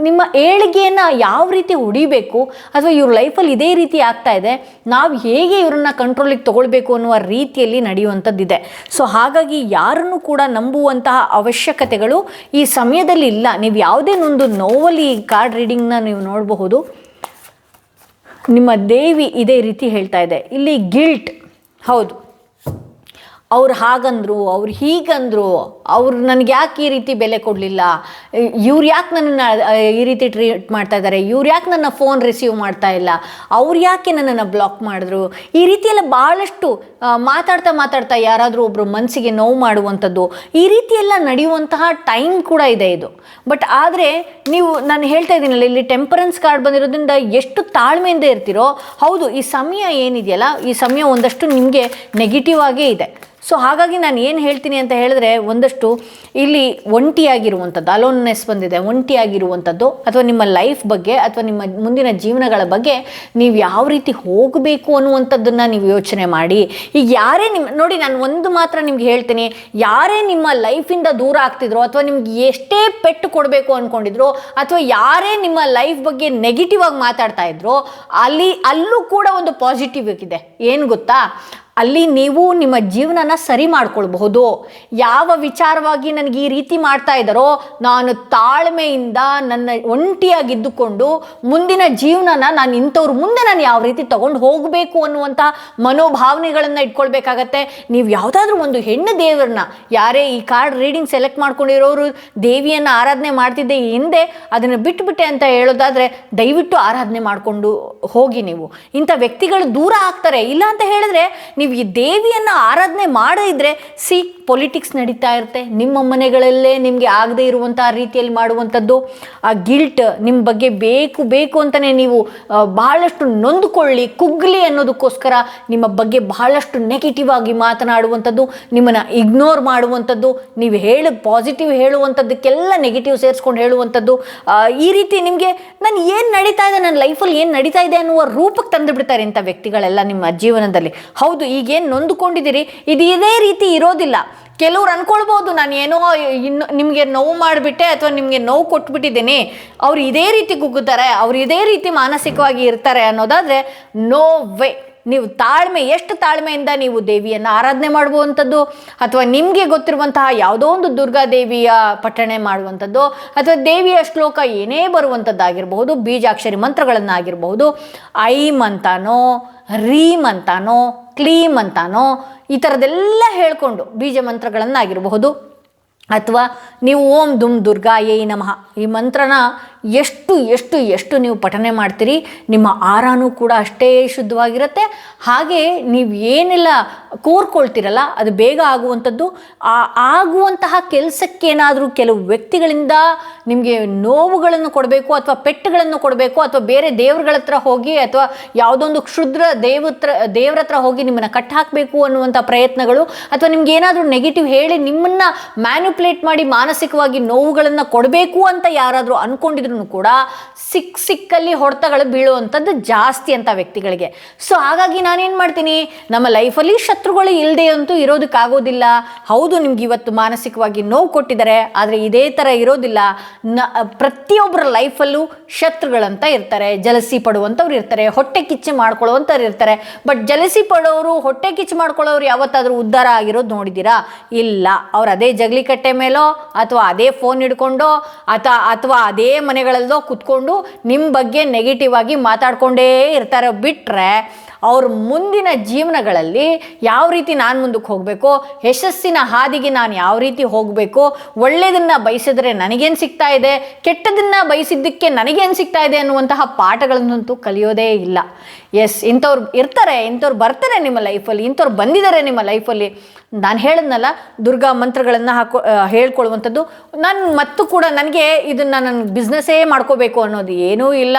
ನಿಮ್ಮ ಏಳಿಗೆಯನ್ನು ಯಾವ ರೀತಿ ಹೊಡಿಬೇಕು, ಅಥವಾ ಇವ್ರ ಲೈಫಲ್ಲಿ ಇದೇ ರೀತಿ ಆಗ್ತಾ ಇದೆ, ನಾವು ಹೇಗೆ ಇವರನ್ನ ಕಂಟ್ರೋಲಿಗೆ ತಗೊಳ್ಬೇಕು ಅನ್ನುವ ರೀತಿಯಲ್ಲಿ ನಡೆಯುವಂಥದ್ದಿದೆ. ಸೊ ಹಾಗಾಗಿ ಯಾರನ್ನು ಕೂಡ ನಂಬುವಂತಹ ಅವಶ್ಯಕತೆಗಳು ಈ ಸಮಯದಲ್ಲಿ ಇಲ್ಲ. ನೀವು ಯಾವುದೇ ಒಂದು ನೋವಲ್ಲಿ ಕಾರ್ಡ್ ರೀಡಿಂಗ್ನ ನೀವು ನೋಡಬಹುದು. ನಿಮ್ಮ ದೇವಿ ಇದೇ ರೀತಿ ಹೇಳ್ತಾ ಇದೆ. ಇಲ್ಲಿ ಗಿಲ್ಟ್, ಹೌದು, ಅವ್ರು ಹಾಗಂದ್ರು, ಅವ್ರು ಹೀಗಂದ್ರು, ಅವ್ರು ನನಗೆ ಯಾಕೆ ಈ ರೀತಿ ಬೆಲೆ ಕೊಡಲಿಲ್ಲ, ಇವ್ರು ಯಾಕೆ ನನ್ನನ್ನು ಈ ರೀತಿ ಟ್ರೀಟ್ ಮಾಡ್ತಾ ಇದ್ದಾರೆ, ಇವ್ರು ಯಾಕೆ ನನ್ನ ಫೋನ್ ರಿಸೀವ್ ಮಾಡ್ತಾ ಇಲ್ಲ, ಅವ್ರು ಯಾಕೆ ನನ್ನನ್ನು ಬ್ಲಾಕ್ ಮಾಡಿದ್ರು, ಈ ರೀತಿಯೆಲ್ಲ ಭಾಳಷ್ಟು ಮಾತಾಡ್ತಾ ಯಾರಾದರೂ ಒಬ್ಬರು ಮನಸ್ಸಿಗೆ ನೋವು ಮಾಡುವಂಥದ್ದು, ಈ ರೀತಿಯೆಲ್ಲ ನಡೆಯುವಂತಹ ಟೈಮ್ ಕೂಡ ಇದೆ ಇದು. ಬಟ್ ಆದರೆ ನಾನು ಹೇಳ್ತಾ ಇದ್ದೀನಲ್ಲ, ಇಲ್ಲಿ ಟೆಂಪರೆನ್ಸ್ ಕಾರ್ಡ್ ಬಂದಿರೋದ್ರಿಂದ ಎಷ್ಟು ತಾಳ್ಮೆಯಿಂದ ಇರ್ತೀರೋ, ಹೌದು, ಈ ಸಮಯ ಏನಿದೆಯಲ್ಲ, ಈ ಸಮಯ ಒಂದಷ್ಟು ನಿಮಗೆ ನೆಗೆಟಿವ್ ಆಗೇ ಇದೆ. ಸೊ ಹಾಗಾಗಿ ನಾನು ಏನು ಹೇಳ್ತೀನಿ ಅಂತ ಹೇಳಿದ್ರೆ, ಒಂದಷ್ಟು ಇಲ್ಲಿ ಒಂಟಿಯಾಗಿರುವಂಥದ್ದು, ಅಲೋನ್ನೆಸ್ ಬಂದಿದೆ, ಒಂಟಿಯಾಗಿರುವಂಥದ್ದು, ಅಥವಾ ನಿಮ್ಮ ಲೈಫ್ ಬಗ್ಗೆ ಅಥವಾ ನಿಮ್ಮ ಮುಂದಿನ ಜೀವನಗಳ ಬಗ್ಗೆ ನೀವು ಯಾವ ರೀತಿ ಹೋಗಬೇಕು ಅನ್ನುವಂಥದ್ದನ್ನು ನೀವು ಯೋಚನೆ ಮಾಡಿ. ಈಗ ಯಾರೇ ನೋಡಿ, ನಾನು ಒಂದು ಮಾತ್ರ ನಿಮ್ಗೆ ಹೇಳ್ತೀನಿ, ಯಾರೇ ನಿಮ್ಮ ಲೈಫಿಂದ ದೂರ ಆಗ್ತಿದ್ರು, ಅಥವಾ ನಿಮ್ಗೆ ಎಷ್ಟೇ ಪೆಟ್ಟು ಕೊಡಬೇಕು ಅಂದ್ಕೊಂಡಿದ್ರು, ಅಥವಾ ಯಾರೇ ನಿಮ್ಮ ಲೈಫ್ ಬಗ್ಗೆ ನೆಗೆಟಿವ್ ಆಗಿ ಮಾತಾಡ್ತಾ ಇದ್ರು, ಅಲ್ಲೂ ಕೂಡ ಒಂದು ಪಾಸಿಟಿವ್ ಇದೆ. ಏನು ಗೊತ್ತಾ, ಅಲ್ಲಿ ನೀವು ನಿಮ್ಮ ಜೀವನನ ಸರಿ ಮಾಡ್ಕೊಳ್ಬಹುದು. ಯಾವ ವಿಚಾರವಾಗಿ ನನಗೆ ಈ ರೀತಿ ಮಾಡ್ತಾ ಇದ್ದಾರೋ, ನಾನು ತಾಳ್ಮೆಯಿಂದ ನನ್ನ ಒಂಟಿಯಾಗಿದ್ದುಕೊಂಡು ಮುಂದಿನ ಜೀವನನ ನಾನು ಇಂಥವ್ರ ಮುಂದೆ ನಾನು ಯಾವ ರೀತಿ ತಗೊಂಡು ಹೋಗಬೇಕು ಅನ್ನುವಂಥ ಮನೋಭಾವನೆಗಳನ್ನು ಇಟ್ಕೊಳ್ಬೇಕಾಗತ್ತೆ. ನೀವು ಯಾವುದಾದ್ರೂ ಒಂದು ಹೆಣ್ಣು ದೇವರನ್ನ, ಯಾರೇ ಈ ಕಾರ್ಡ್ ರೀಡಿಂಗ್ ಸೆಲೆಕ್ಟ್ ಮಾಡ್ಕೊಂಡಿರೋರು ದೇವಿಯನ್ನು ಆರಾಧನೆ ಮಾಡ್ತಿದ್ದೆ ಹಿಂದೆ, ಅದನ್ನು ಬಿಟ್ಟುಬಿಟ್ಟೆ ಅಂತ ಹೇಳೋದಾದರೆ ದಯವಿಟ್ಟು ಆರಾಧನೆ ಮಾಡಿಕೊಂಡು ಹೋಗಿ. ನೀವು ಇಂಥ ವ್ಯಕ್ತಿಗಳು ದೂರ ಆಗ್ತಾರೆ. ಇಲ್ಲ ಅಂತ ಹೇಳಿದ್ರೆ ನೀವು ಈ ದೇವಿಯನ್ನು ಆರಾಧನೆ ಮಾಡಿದ್ರೆ ಪೊಲಿಟಿಕ್ಸ್ ನಡೀತಾ ಇರುತ್ತೆ, ನಿಮ್ಮ ಮನೆಗಳಲ್ಲೇ ನಿಮಗೆ ಆಗದೆ ಇರುವಂಥ ರೀತಿಯಲ್ಲಿ ಮಾಡುವಂಥದ್ದು, ಆ ಗಿಲ್ಟ್ ನಿಮ್ಮ ಬಗ್ಗೆ ಬೇಕು ಅಂತಲೇ ನೀವು ಬಹಳಷ್ಟು ನೊಂದುಕೊಳ್ಳಿ, ಕುಗ್ಲಿ ಅನ್ನೋದಕ್ಕೋಸ್ಕರ ನಿಮ್ಮ ಬಗ್ಗೆ ಬಹಳಷ್ಟು ನೆಗೆಟಿವ್ ಆಗಿ ಮಾತನಾಡುವಂಥದ್ದು, ನಿಮ್ಮನ್ನು ಇಗ್ನೋರ್ ಮಾಡುವಂಥದ್ದು, ನೀವು ಪಾಸಿಟಿವ್ ಹೇಳುವಂಥದ್ದಕ್ಕೆಲ್ಲ ನೆಗೆಟಿವ್ ಸೇರಿಸ್ಕೊಂಡು ಹೇಳುವಂಥದ್ದು, ಈ ರೀತಿ ನಿಮಗೆ ನಾನು ಏನು ನಡೀತಾ ಇದೆ, ನನ್ನ ಲೈಫಲ್ಲಿ ಏನು ನಡೀತಾ ಇದೆ ಅನ್ನುವ ರೂಪಕ್ಕೆ ತಂದು ಬಿಡ್ತಾರೆ ಇಂಥ ವ್ಯಕ್ತಿಗಳೆಲ್ಲ ನಿಮ್ಮ ಜೀವನದಲ್ಲಿ. ಹೌದು, ಈಗೇನು ನೊಂದುಕೊಂಡಿದ್ದೀರಿ ಇದು ಇದೇ ರೀತಿ ಇರೋದಿಲ್ಲ. ಕೆಲವ್ರು ಅನ್ಕೊಳ್ಬೋದು ನಾನು ಏನೋ ಇನ್ನು ನಿಮಗೆ ನೋವು ಮಾಡಿಬಿಟ್ಟೆ ಅಥವಾ ನಿಮಗೆ ನೋವು ಕೊಟ್ಬಿಟ್ಟಿದ್ದೀನಿ, ಅವ್ರು ಇದೇ ರೀತಿ ಕುಗ್ಗುತ್ತಾರೆ, ಅವ್ರು ಇದೇ ರೀತಿ ಮಾನಸಿಕವಾಗಿ ಇರ್ತಾರೆ ಅನ್ನೋದಾದರೆ ನೋ ವೇ. ನೀವು ಎಷ್ಟು ತಾಳ್ಮೆಯಿಂದ ನೀವು ದೇವಿಯನ್ನು ಆರಾಧನೆ ಮಾಡುವಂಥದ್ದು, ಅಥವಾ ನಿಮಗೆ ಗೊತ್ತಿರುವಂತಹ ಯಾವುದೋ ಒಂದು ದುರ್ಗಾದೇವಿಯ ಪಠಣೆ ಮಾಡುವಂಥದ್ದು, ಅಥವಾ ದೇವಿಯ ಶ್ಲೋಕ ಏನೇ ಬರುವಂಥದ್ದಾಗಿರಬಹುದು, ಬೀಜಾಕ್ಷರಿ ಮಂತ್ರಗಳನ್ನಾಗಿರಬಹುದು, ಐಂ ಅಂತಾನೋ ರೀಮ್ ಅಂತಾನೋ ಕ್ಲೀಮ್ ಅಂತಾನೋ ಈ ಥರದ್ದೆಲ್ಲ ಹೇಳ್ಕೊಂಡು ಬೀಜ ಮಂತ್ರಗಳನ್ನಾಗಿರಬಹುದು, ಅಥವಾ ನೀವು ಓಂ ದುಮ್ ದುರ್ಗಾಯೈ ನಮಃ ಈ ಮಂತ್ರನ ಎಷ್ಟು ಎಷ್ಟು ಎಷ್ಟು ನೀವು ಪಠನೆ ಮಾಡ್ತೀರಿ, ನಿಮ್ಮ ಆರಾನೂ ಕೂಡ ಅಷ್ಟೇ ಶುದ್ಧವಾಗಿರುತ್ತೆ. ಹಾಗೆ ನೀವು ಏನೆಲ್ಲ ಕೋರ್ಕೊಳ್ತೀರಲ್ಲ ಅದು ಬೇಗ ಆಗುವಂಥದ್ದು. ಆಗುವಂತಹ ಕೆಲಸಕ್ಕೇನಾದರೂ ಕೆಲವು ವ್ಯಕ್ತಿಗಳಿಂದ ನಿಮಗೆ ನೋವುಗಳನ್ನು ಕೊಡಬೇಕು, ಅಥವಾ ಪೆಟ್ಟುಗಳನ್ನು ಕೊಡಬೇಕು, ಅಥವಾ ಬೇರೆ ದೇವ್ರಗಳ ಹತ್ರ ಹೋಗಿ, ಅಥವಾ ಯಾವುದೊಂದು ಕ್ಷುದ್ರ ದೇವ್ರ ಹತ್ರ ಹೋಗಿ ನಿಮ್ಮನ್ನು ಕಟ್ಟಾಕಬೇಕು ಅನ್ನುವಂಥ ಪ್ರಯತ್ನಗಳು, ಅಥವಾ ನಿಮ್ಗೆ ಏನಾದರೂ ನೆಗೆಟಿವ್ ಹೇಳಿ ನಿಮ್ಮನ್ನು ಮ್ಯಾನ್ಯುಪ್ಯುಲೇಟ್ ಮಾಡಿ ಮಾನಸಿಕವಾಗಿ ನೋವುಗಳನ್ನು ಕೊಡಬೇಕು ಅಂತ ಯಾರಾದರೂ ಅಂದ್ಕೊಂಡಿದ್ರು ಕೂಡ ಸಿಕ್ಕಲ್ಲಿ ಹೊಡೆತಗಳು ಬೀಳುವಂಥದ್ದು ಜಾಸ್ತಿ ಅಂತ ವ್ಯಕ್ತಿಗಳಿಗೆ. ಸೊ ಹಾಗಾಗಿ ನಾನೇನು ಮಾಡ್ತೀನಿ, ನಮ್ಮ ಲೈಫಲ್ಲಿ ಶತ್ರುಗಳು ಇಲ್ಲದೆ ಅಂತೂ ಇರೋದಕ್ಕಾಗೋದಿಲ್ಲ. ಹೌದು, ನಿಮ್ಗೆ ಇವತ್ತು ಮಾನಸಿಕವಾಗಿ ನೋವು ಕೊಟ್ಟಿದ್ದಾರೆ, ಆದರೆ ಇದೇ ಥರ ಇರೋದಿಲ್ಲ. ಪ್ರತಿಯೊಬ್ಬರ ಲೈಫಲ್ಲೂ ಶತ್ರುಗಳಂತ ಇರ್ತಾರೆ, ಜಲಸಿ ಪಡುವಂಥವ್ರು ಇರ್ತಾರೆ, ಹೊಟ್ಟೆ ಕಿಚ್ಚು ಮಾಡ್ಕೊಳ್ಳುವಂಥವ್ರು ಇರ್ತಾರೆ. ಬಟ್ ಜಲಸಿ ಪಡೋರು, ಹೊಟ್ಟೆ ಕಿಚ್ಚು ಮಾಡ್ಕೊಳ್ಳೋರು ಯಾವತ್ತಾದರೂ ಉದ್ಧಾರ ಆಗಿರೋದು ನೋಡಿದ್ದೀರಾ? ಇಲ್ಲ. ಅವ್ರು ಅದೇ ಜಗಲಿಕಟ್ಟೆ ಮೇಲೋ, ಅಥವಾ ಅದೇ ಫೋನ್ ಹಿಡ್ಕೊಂಡೋ, ಅಥವಾ ಅದೇ ಮನೆಗಳಲ್ಲೋ ಕುತ್ಕೊಂಡು ನಿಮ್ಮ ಬಗ್ಗೆ ನೆಗೆಟಿವ್ ಆಗಿ ಮಾತಾಡ್ಕೊಂಡೇ ಇರ್ತಾರೆ. ಬಿಟ್ಟರೆ ಅವ್ರ ಮುಂದಿನ ಜೀವನಗಳಲ್ಲಿ ಯಾವ ರೀತಿ ನಾನು ಮುಂದಕ್ಕೆ ಹೋಗಬೇಕು, ಯಶಸ್ಸಿನ ಹಾದಿಗೆ ನಾನು ಯಾವ ರೀತಿ ಹೋಗಬೇಕು, ಒಳ್ಳೆಯದನ್ನು ಬಯಸಿದ್ರೆ ನನಗೇನು ಸಿಗ್ತಾ ಇದೆ, ಕೆಟ್ಟದನ್ನು ಬಯಸಿದ್ದಕ್ಕೆ ನನಗೇನು ಸಿಗ್ತಾ ಇದೆ ಅನ್ನುವಂತಹ ಪಾಠಗಳನ್ನಂತೂ ಕಲಿಯೋದೇ ಇಲ್ಲ. ಎಸ್, ಇಂಥವ್ರು ಇರ್ತಾರೆ, ಇಂಥವ್ರು ಬರ್ತಾರೆ ನಿಮ್ಮ ಲೈಫಲ್ಲಿ, ಇಂಥವ್ರು ಬಂದಿದ್ದಾರೆ ನಿಮ್ಮ ಲೈಫಲ್ಲಿ. ನಾನು ಹೇಳಿದ್ನಲ್ಲ, ದುರ್ಗಾ ಮಂತ್ರಗಳನ್ನು ಹೇಳ್ಕೊಳ್ಳುವಂಥದ್ದು. ಮತ್ತು ಕೂಡ ನನಗೆ ಇದನ್ನು ನನ್ನ ಬಿಸ್ನೆಸ್ಸೇ ಮಾಡ್ಕೋಬೇಕು ಅನ್ನೋದು ಏನೂ ಇಲ್ಲ.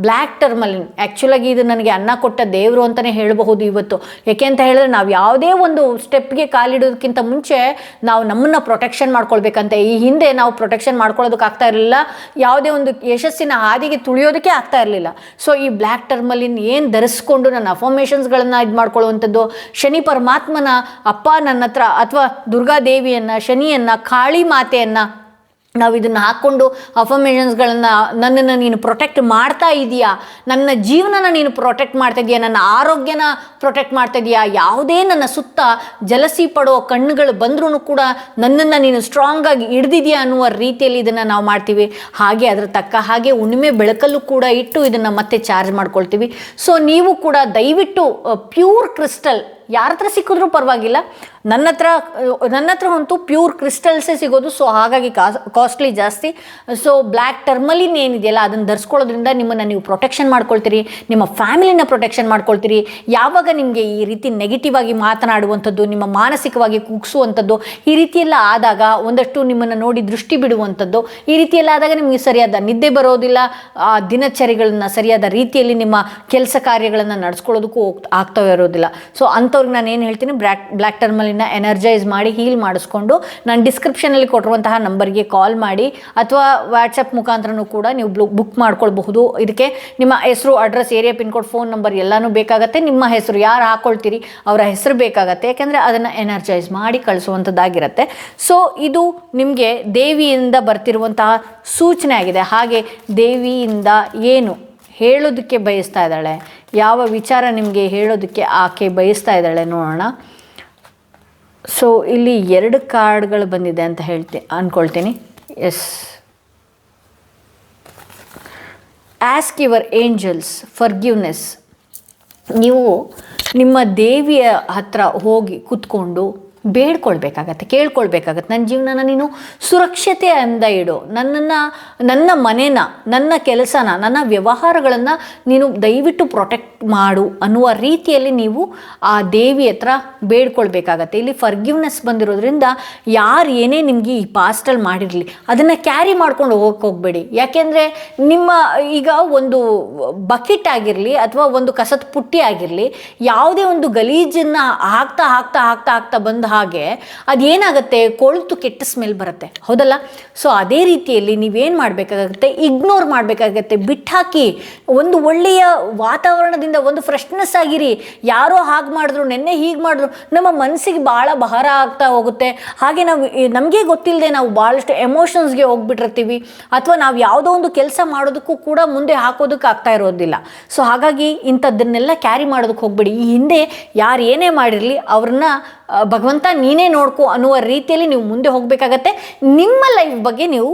ಬ್ಲ್ಯಾಕ್ ಟರ್ಮಲಿನ್ ಆ್ಯಕ್ಚುಲಾಗಿ ಇದು ನನಗೆ ಅನ್ನ ಕೊಟ್ಟ ದೇವರು ಅಂತಲೇ ಹೇಳಬಹುದು ಇವತ್ತು. ಯಾಕೆ ಅಂತ ಹೇಳಿದ್ರೆ, ನಾವು ಯಾವುದೇ ಒಂದು ಸ್ಟೆಪ್ಗೆ ಕಾಲಿಡೋದಕ್ಕಿಂತ ಮುಂಚೆ ನಾವು ನಮ್ಮನ್ನು ಪ್ರೊಟೆಕ್ಷನ್ ಮಾಡ್ಕೊಳ್ಬೇಕಂತೆ. ಈ ಹಿಂದೆ ನಾವು ಪ್ರೊಟೆಕ್ಷನ್ ಮಾಡ್ಕೊಳ್ಳೋದಕ್ಕೆ ಆಗ್ತಾ ಇರಲಿಲ್ಲ, ಯಾವುದೇ ಒಂದು ಯಶಸ್ಸಿನ ಹಾದಿಗೆ ತುಳಿಯೋದಕ್ಕೆ ಆಗ್ತಾ ಇರಲಿಲ್ಲ. ಸೊ ಈ ಬ್ಲ್ಯಾಕ್ ಟರ್ಮಲಿನ್ ಏನು ಧರಿಸ್ಕೊಂಡು ನನ್ನ ಅಫರ್ಮೇಷನ್ಸ್ಗಳನ್ನು ಇದು ಮಾಡ್ಕೊಳ್ಳುವಂಥದ್ದು, ಶನಿ ಪರಮಾತ್ಮನ ಅಪ್ಪ ನನ್ನ ಹತ್ರ, ಅಥವಾ ದುರ್ಗಾದೇವಿಯನ್ನು, ಶನಿಯನ್ನು, ಕಾಳಿ ಮಾತೆಯನ್ನು ನಾವು ಇದನ್ನು ಹಾಕ್ಕೊಂಡು ಅಫರ್ಮೇಷನ್ಸ್ಗಳನ್ನು, ನನ್ನನ್ನು ನೀನು ಪ್ರೊಟೆಕ್ಟ್ ಮಾಡ್ತಾ ಇದೆಯಾ, ನನ್ನ ಜೀವನನ ನೀನು ಪ್ರೊಟೆಕ್ಟ್ ಮಾಡ್ತಾ ಇದೆಯಾ, ನನ್ನ ಆರೋಗ್ಯನ ಪ್ರೊಟೆಕ್ಟ್ ಮಾಡ್ತಾ ಇದೆಯಾ, ಯಾವುದೇ ನನ್ನ ಸುತ್ತ ಜಲಸಿ ಪಡೋ ಕಣ್ಣುಗಳು ಬಂದ್ರೂ ಕೂಡ ನನ್ನನ್ನು ನೀನು ಸ್ಟ್ರಾಂಗಾಗಿ ಹಿಡ್ದಿದೆಯಾ ಅನ್ನುವ ರೀತಿಯಲ್ಲಿ ಇದನ್ನು ನಾವು ಮಾಡ್ತೀವಿ. ಹಾಗೆ ಅದರ ತಕ್ಕ ಹಾಗೆ ಹುಣ್ಣಿಮೆ ಬೆಳಕಲ್ಲೂ ಕೂಡ ಇಟ್ಟು ಇದನ್ನು ಮತ್ತೆ ಚಾರ್ಜ್ ಮಾಡ್ಕೊಳ್ತೀವಿ. ಸೊ ನೀವು ಕೂಡ ದಯವಿಟ್ಟು ಪ್ಯೂರ್ ಕ್ರಿಸ್ಟಲ್ ಯಾರ ಹತ್ರ ಸಿಕ್ಕಿದ್ರೂ ಪರವಾಗಿಲ್ಲ, ನನ್ನ ಹತ್ರ ಅಂತೂ ಪ್ಯೂರ್ ಕ್ರಿಸ್ಟಲ್ಸೇ ಸಿಗೋದು. ಸೊ ಹಾಗಾಗಿ ಕಾಸ್ಟ್ಲಿ ಜಾಸ್ತಿ. ಸೊ ಬ್ಲ್ಯಾಕ್ ಟರ್ಮಲಿನ್ ಏನಿದೆಯಲ್ಲ ಅದನ್ನು ಧರಿಸ್ಕೊಳ್ಳೋದ್ರಿಂದ ನಿಮ್ಮನ್ನು ನೀವು ಪ್ರೊಟೆಕ್ಷನ್ ಮಾಡ್ಕೊಳ್ತೀರಿ, ನಿಮ್ಮ ಫ್ಯಾಮಿಲಿನ ಪ್ರೊಟೆಕ್ಷನ್ ಮಾಡ್ಕೊಳ್ತೀರಿ. ಯಾವಾಗ ನಿಮಗೆ ಈ ರೀತಿ ನೆಗೆಟಿವ್ ಆಗಿ ಮಾತನಾಡುವಂಥದ್ದು, ನಿಮ್ಮ ಮಾನಸಿಕವಾಗಿ ಕುಗ್ಸುವಂಥದ್ದು, ಈ ರೀತಿಯೆಲ್ಲ ಆದಾಗ, ಒಂದಷ್ಟು ನಿಮ್ಮನ್ನು ನೋಡಿ ದೃಷ್ಟಿ ಬಿಡುವಂಥದ್ದು, ಈ ರೀತಿಯೆಲ್ಲ ಆದಾಗ ನಿಮಗೆ ಸರಿಯಾದ ನಿದ್ದೆ ಬರೋದಿಲ್ಲ, ದಿನಚರಿಗಳನ್ನು ಸರಿಯಾದ ರೀತಿಯಲ್ಲಿ ನಿಮ್ಮ ಕೆಲಸ ಕಾರ್ಯಗಳನ್ನು ನಡೆಸ್ಕೊಳ್ಳೋದಕ್ಕೂ ಆಗ್ತಾ ಇರೋದಿಲ್ಲ. ಸೊ ಅಂಥವ್ರಿಗೆ ನಾನು ಏನು ಹೇಳ್ತೀನಿ, ಬ್ಲ್ಯಾಕ್ ಟರ್ಮಲಿನ ಎನರ್ಜೈಸ್ ಮಾಡಿ ಹೀಲ್ ಮಾಡಿಸ್ಕೊಂಡು ನಾನು ಡಿಸ್ಕ್ರಿಪ್ಷನಲ್ಲಿ ಕೊಟ್ಟಿರುವಂತಹ ನಂಬರ್ಗೆ ಕಾಲ್ ಮಾಡಿ, ಅಥವಾ ವಾಟ್ಸಪ್ ಮುಖಾಂತರನೂ ಕೂಡ ನೀವು ಬುಕ್ ಮಾಡ್ಕೊಳ್ಬಹುದು. ಇದಕ್ಕೆ ನಿಮ್ಮ ಹೆಸರು, address, area, pin code, phone number ಎಲ್ಲನೂ ಬೇಕಾಗುತ್ತೆ. ನಿಮ್ಮ ಹೆಸರು ಯಾರು ಹಾಕ್ಕೊಳ್ತೀರಿ ಅವರ ಹೆಸರು ಬೇಕಾಗತ್ತೆ, ಯಾಕೆಂದರೆ ಅದನ್ನು ಎನರ್ಜೈಸ್ ಮಾಡಿ ಕಳಿಸುವಂಥದ್ದಾಗಿರುತ್ತೆ. ಸೊ ಇದು ನಿಮಗೆ ದೇವಿಯಿಂದ ಬರ್ತಿರುವಂತಹ ಸೂಚನೆ ಆಗಿದೆ. ಹಾಗೆ ದೇವಿಯಿಂದ ಏನು ಹೇಳೋದಕ್ಕೆ ಬಯಸ್ತಾ ಇದ್ದಾಳೆ, ಯಾವ ವಿಚಾರ ನಿಮಗೆ ಹೇಳೋದಕ್ಕೆ ಆಕೆ ಬಯಸ್ತಾ ಇದ್ದಾಳೆ ನೋಡೋಣ. ಸೊ ಇಲ್ಲಿ 2 ಕಾರ್ಡ್ಗಳು ಬಂದಿದೆ ಅಂತ ಅಂದ್ಕೊಳ್ತೀನಿ. Yes, ask your angels forgiveness. ನೀವು ನಿಮ್ಮ ದೇವಿಯ ಹತ್ರ ಹೋಗಿ ಕೂತ್ಕೊಂಡು ಬೇಡ್ಕೊಳ್ಬೇಕಾಗತ್ತೆ, ಕೇಳ್ಕೊಳ್ಬೇಕಾಗತ್ತೆ. ನನ್ನ ಜೀವನನ ನೀನು ಸುರಕ್ಷತೆಯಿಂದ ಇಡು, ನನ್ನ ಮನೇನ, ನನ್ನ ಕೆಲಸನ, ನನ್ನ ವ್ಯವಹಾರಗಳನ್ನು ನೀನು ದಯವಿಟ್ಟು ಪ್ರೊಟೆಕ್ಟ್ ಮಾಡು ಅನ್ನುವ ರೀತಿಯಲ್ಲಿ ನೀವು ಆ ದೇವಿ ಹತ್ರ ಬೇಡ್ಕೊಳ್ಬೇಕಾಗತ್ತೆ. ಇಲ್ಲಿ ಫರ್ಗಿವ್ನೆಸ್ ಬಂದಿರೋದ್ರಿಂದ ಯಾರು ಏನೇ ನಿಮಗೆ ಈ ಪಾಸ್ಟಲ್ಲಿ ಮಾಡಿರಲಿ ಅದನ್ನು ಕ್ಯಾರಿ ಮಾಡ್ಕೊಂಡು ಹೋಗಬೇಡಿ. ಯಾಕೆಂದರೆ ನಿಮ್ಮ ಈಗ ಒಂದು ಬಕೆಟ್ ಆಗಿರಲಿ, ಅಥವಾ ಒಂದು ಕಸದ ಪುಟ್ಟಿ ಆಗಿರಲಿ, ಯಾವುದೇ ಒಂದು ಗಲೀಜನ್ನು ಹಾಕ್ತಾ ಹಾಕ್ತಾ ಹಾಕ್ತಾ ಹಾಕ್ತಾ ಬಂದು ಹಾಗೆ ಅದೇನಾಗುತ್ತೆ, ಕೊಳ್ತು ಕೆಟ್ಟ ಸ್ಮೆಲ್ ಬರುತ್ತೆ, ಹೌದಲ್ಲ? ಸೊ ಅದೇ ರೀತಿಯಲ್ಲಿ ನೀವೇನು ಮಾಡಬೇಕಾಗತ್ತೆ, ಇಗ್ನೋರ್ ಮಾಡಬೇಕಾಗತ್ತೆ, ಬಿಟ್ಟಾಕಿ. ಒಂದು ಒಳ್ಳೆಯ ವಾತಾವರಣದಿಂದ ಒಂದು ಫ್ರೆಶ್ನೆಸ್ ಆಗಿರಿ. ಯಾರೋ ಹಾಗೆ ಮಾಡಿದ್ರು, ನೆನ್ನೆ ಹೀಗೆ ಮಾಡಿದ್ರು, ನಮ್ಮ ಮನಸ್ಸಿಗೆ ಭಾಳ ಭಾರ ಆಗ್ತಾ ಹೋಗುತ್ತೆ. ಹಾಗೆ ನಾವು ನಮಗೆ ಗೊತ್ತಿಲ್ಲದೆ ನಾವು ಭಾಳಷ್ಟು ಎಮೋಷನ್ಸ್ಗೆ ಹೋಗ್ಬಿಟ್ಟಿರ್ತೀವಿ, ಅಥವಾ ನಾವು ಯಾವುದೋ ಒಂದು ಕೆಲಸ ಮಾಡೋದಕ್ಕೂ ಕೂಡ ಮುಂದೆ ಹಾಕೋದಕ್ಕೆ ಆಗ್ತಾ ಇರೋದಿಲ್ಲ. ಸೊ ಹಾಗಾಗಿ ಇಂಥದ್ದನ್ನೆಲ್ಲ ಕ್ಯಾರಿ ಮಾಡೋದಕ್ಕೆ ಹೋಗ್ಬೇಡಿ. ಈ ಹಿಂದೆ ಯಾರು ಏನೇ ಮಾಡಿರಲಿ ಅವ್ರನ್ನ ಭಗವಂತ ನೀನೇ ನೋಡ್ಕೊ ಅನ್ನುವ ರೀತಿಯಲ್ಲಿ ನೀವು ಮುಂದೆ ಹೋಗಬೇಕಾಗತ್ತೆ. ನಿಮ್ಮ ಲೈಫ್ ಬಗ್ಗೆ ನೀವು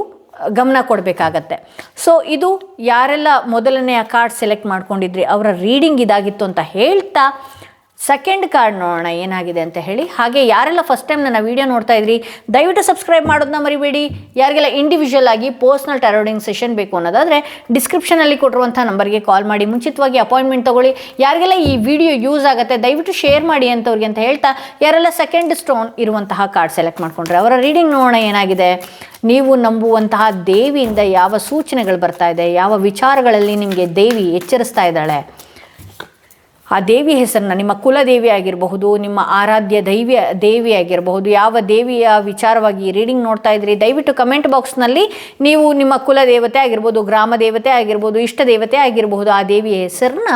ಗಮನ ಕೊಡಬೇಕಾಗತ್ತೆ. ಸೊ ಇದು ಯಾರೆಲ್ಲ ಮೊದಲನೆಯ ಕಾರ್ಡ್ ಸೆಲೆಕ್ಟ್ ಮಾಡ್ಕೊಂಡಿದ್ರಿ ಅವರ ರೀಡಿಂಗ್ ಇದಾಗಿತ್ತು ಅಂತ ಹೇಳ್ತಾ ಸೆಕೆಂಡ್ ಕಾರ್ಡ್ ನೋಡೋಣ ಏನಾಗಿದೆ ಅಂತ ಹೇಳಿ. ಹಾಗೆ ಯಾರೆಲ್ಲ ಫಸ್ಟ್ ಟೈಮ್ ನನ್ನ ವೀಡಿಯೋ ನೋಡ್ತಾ ಇದ್ರಿ ದಯವಿಟ್ಟು ಸಬ್ಸ್ಕ್ರೈಬ್ ಮಾಡೋದನ್ನ ಮರಿಬೇಡಿ. ಯಾರಿಗೆಲ್ಲ ಇಂಡಿವಿಜುವಲ್ ಆಗಿ ಪರ್ಸ್ನಲ್ ಟಾರೋ ರೀಡಿಂಗ್ ಸೆಷನ್ ಬೇಕು ಅನ್ನೋದಾದರೆ ಡಿಸ್ಕ್ರಿಪ್ಷನಲ್ಲಿ ಕೊಟ್ಟಿರುವಂಥ ನಂಬರ್ಗೆ ಕಾಲ್ ಮಾಡಿ ಮುಂಚಿತವಾಗಿ ಅಪಾಯಿಂಟ್ಮೆಂಟ್ ತೊಗೊಳ್ಳಿ. ಯಾರಿಗೆಲ್ಲ ಈ ವಿಡಿಯೋ ಯೂಸ್ ಆಗುತ್ತೆ ದಯವಿಟ್ಟು ಶೇರ್ ಮಾಡಿ ಅಂತವ್ರಿಗೆ ಅಂತ ಹೇಳ್ತಾ, ಯಾರೆಲ್ಲ ಸೆಕೆಂಡ್ ಸ್ಟೋನ್ ಇರುವಂತಹ ಕಾರ್ಡ್ ಸೆಲೆಕ್ಟ್ ಮಾಡ್ಕೊಂಡ್ರೆ ಅವರ ರೀಡಿಂಗ್ ನೋಡೋಣ ಏನಾಗಿದೆ. ನೀವು ನಂಬುವಂತಹ ದೇವಿಯಿಂದ ಯಾವ ಸೂಚನೆಗಳು ಬರ್ತಾ ಇದೆ, ಯಾವ ವಿಚಾರಗಳಲ್ಲಿ ನಿಮಗೆ ದೇವಿ ಎಚ್ಚರಿಸ್ತಾ ಇದ್ದಾಳೆ, ಆ ದೇವಿ ಹೆಸರನ್ನ, ನಿಮ್ಮ ಕುಲದೇವಿ ಆಗಿರಬಹುದು, ನಿಮ್ಮ ಆರಾಧ್ಯ ದೇವಿ ಆಗಿರಬಹುದು, ಯಾವ ದೇವಿಯ ವಿಚಾರವಾಗಿ ರೀಡಿಂಗ್ ನೋಡ್ತಾ ಇದ್ರಿ ದಯವಿಟ್ಟು ಕಮೆಂಟ್ ಬಾಕ್ಸ್ನಲ್ಲಿ ನೀವು ನಿಮ್ಮ ಕುಲದೇವತೆ ಆಗಿರ್ಬೋದು, ಗ್ರಾಮ ದೇವತೆ ಆಗಿರ್ಬೋದು, ಇಷ್ಟ ದೇವತೆ ಆಗಿರಬಹುದು, ಆ ದೇವಿಯ ಹೆಸರನ್ನ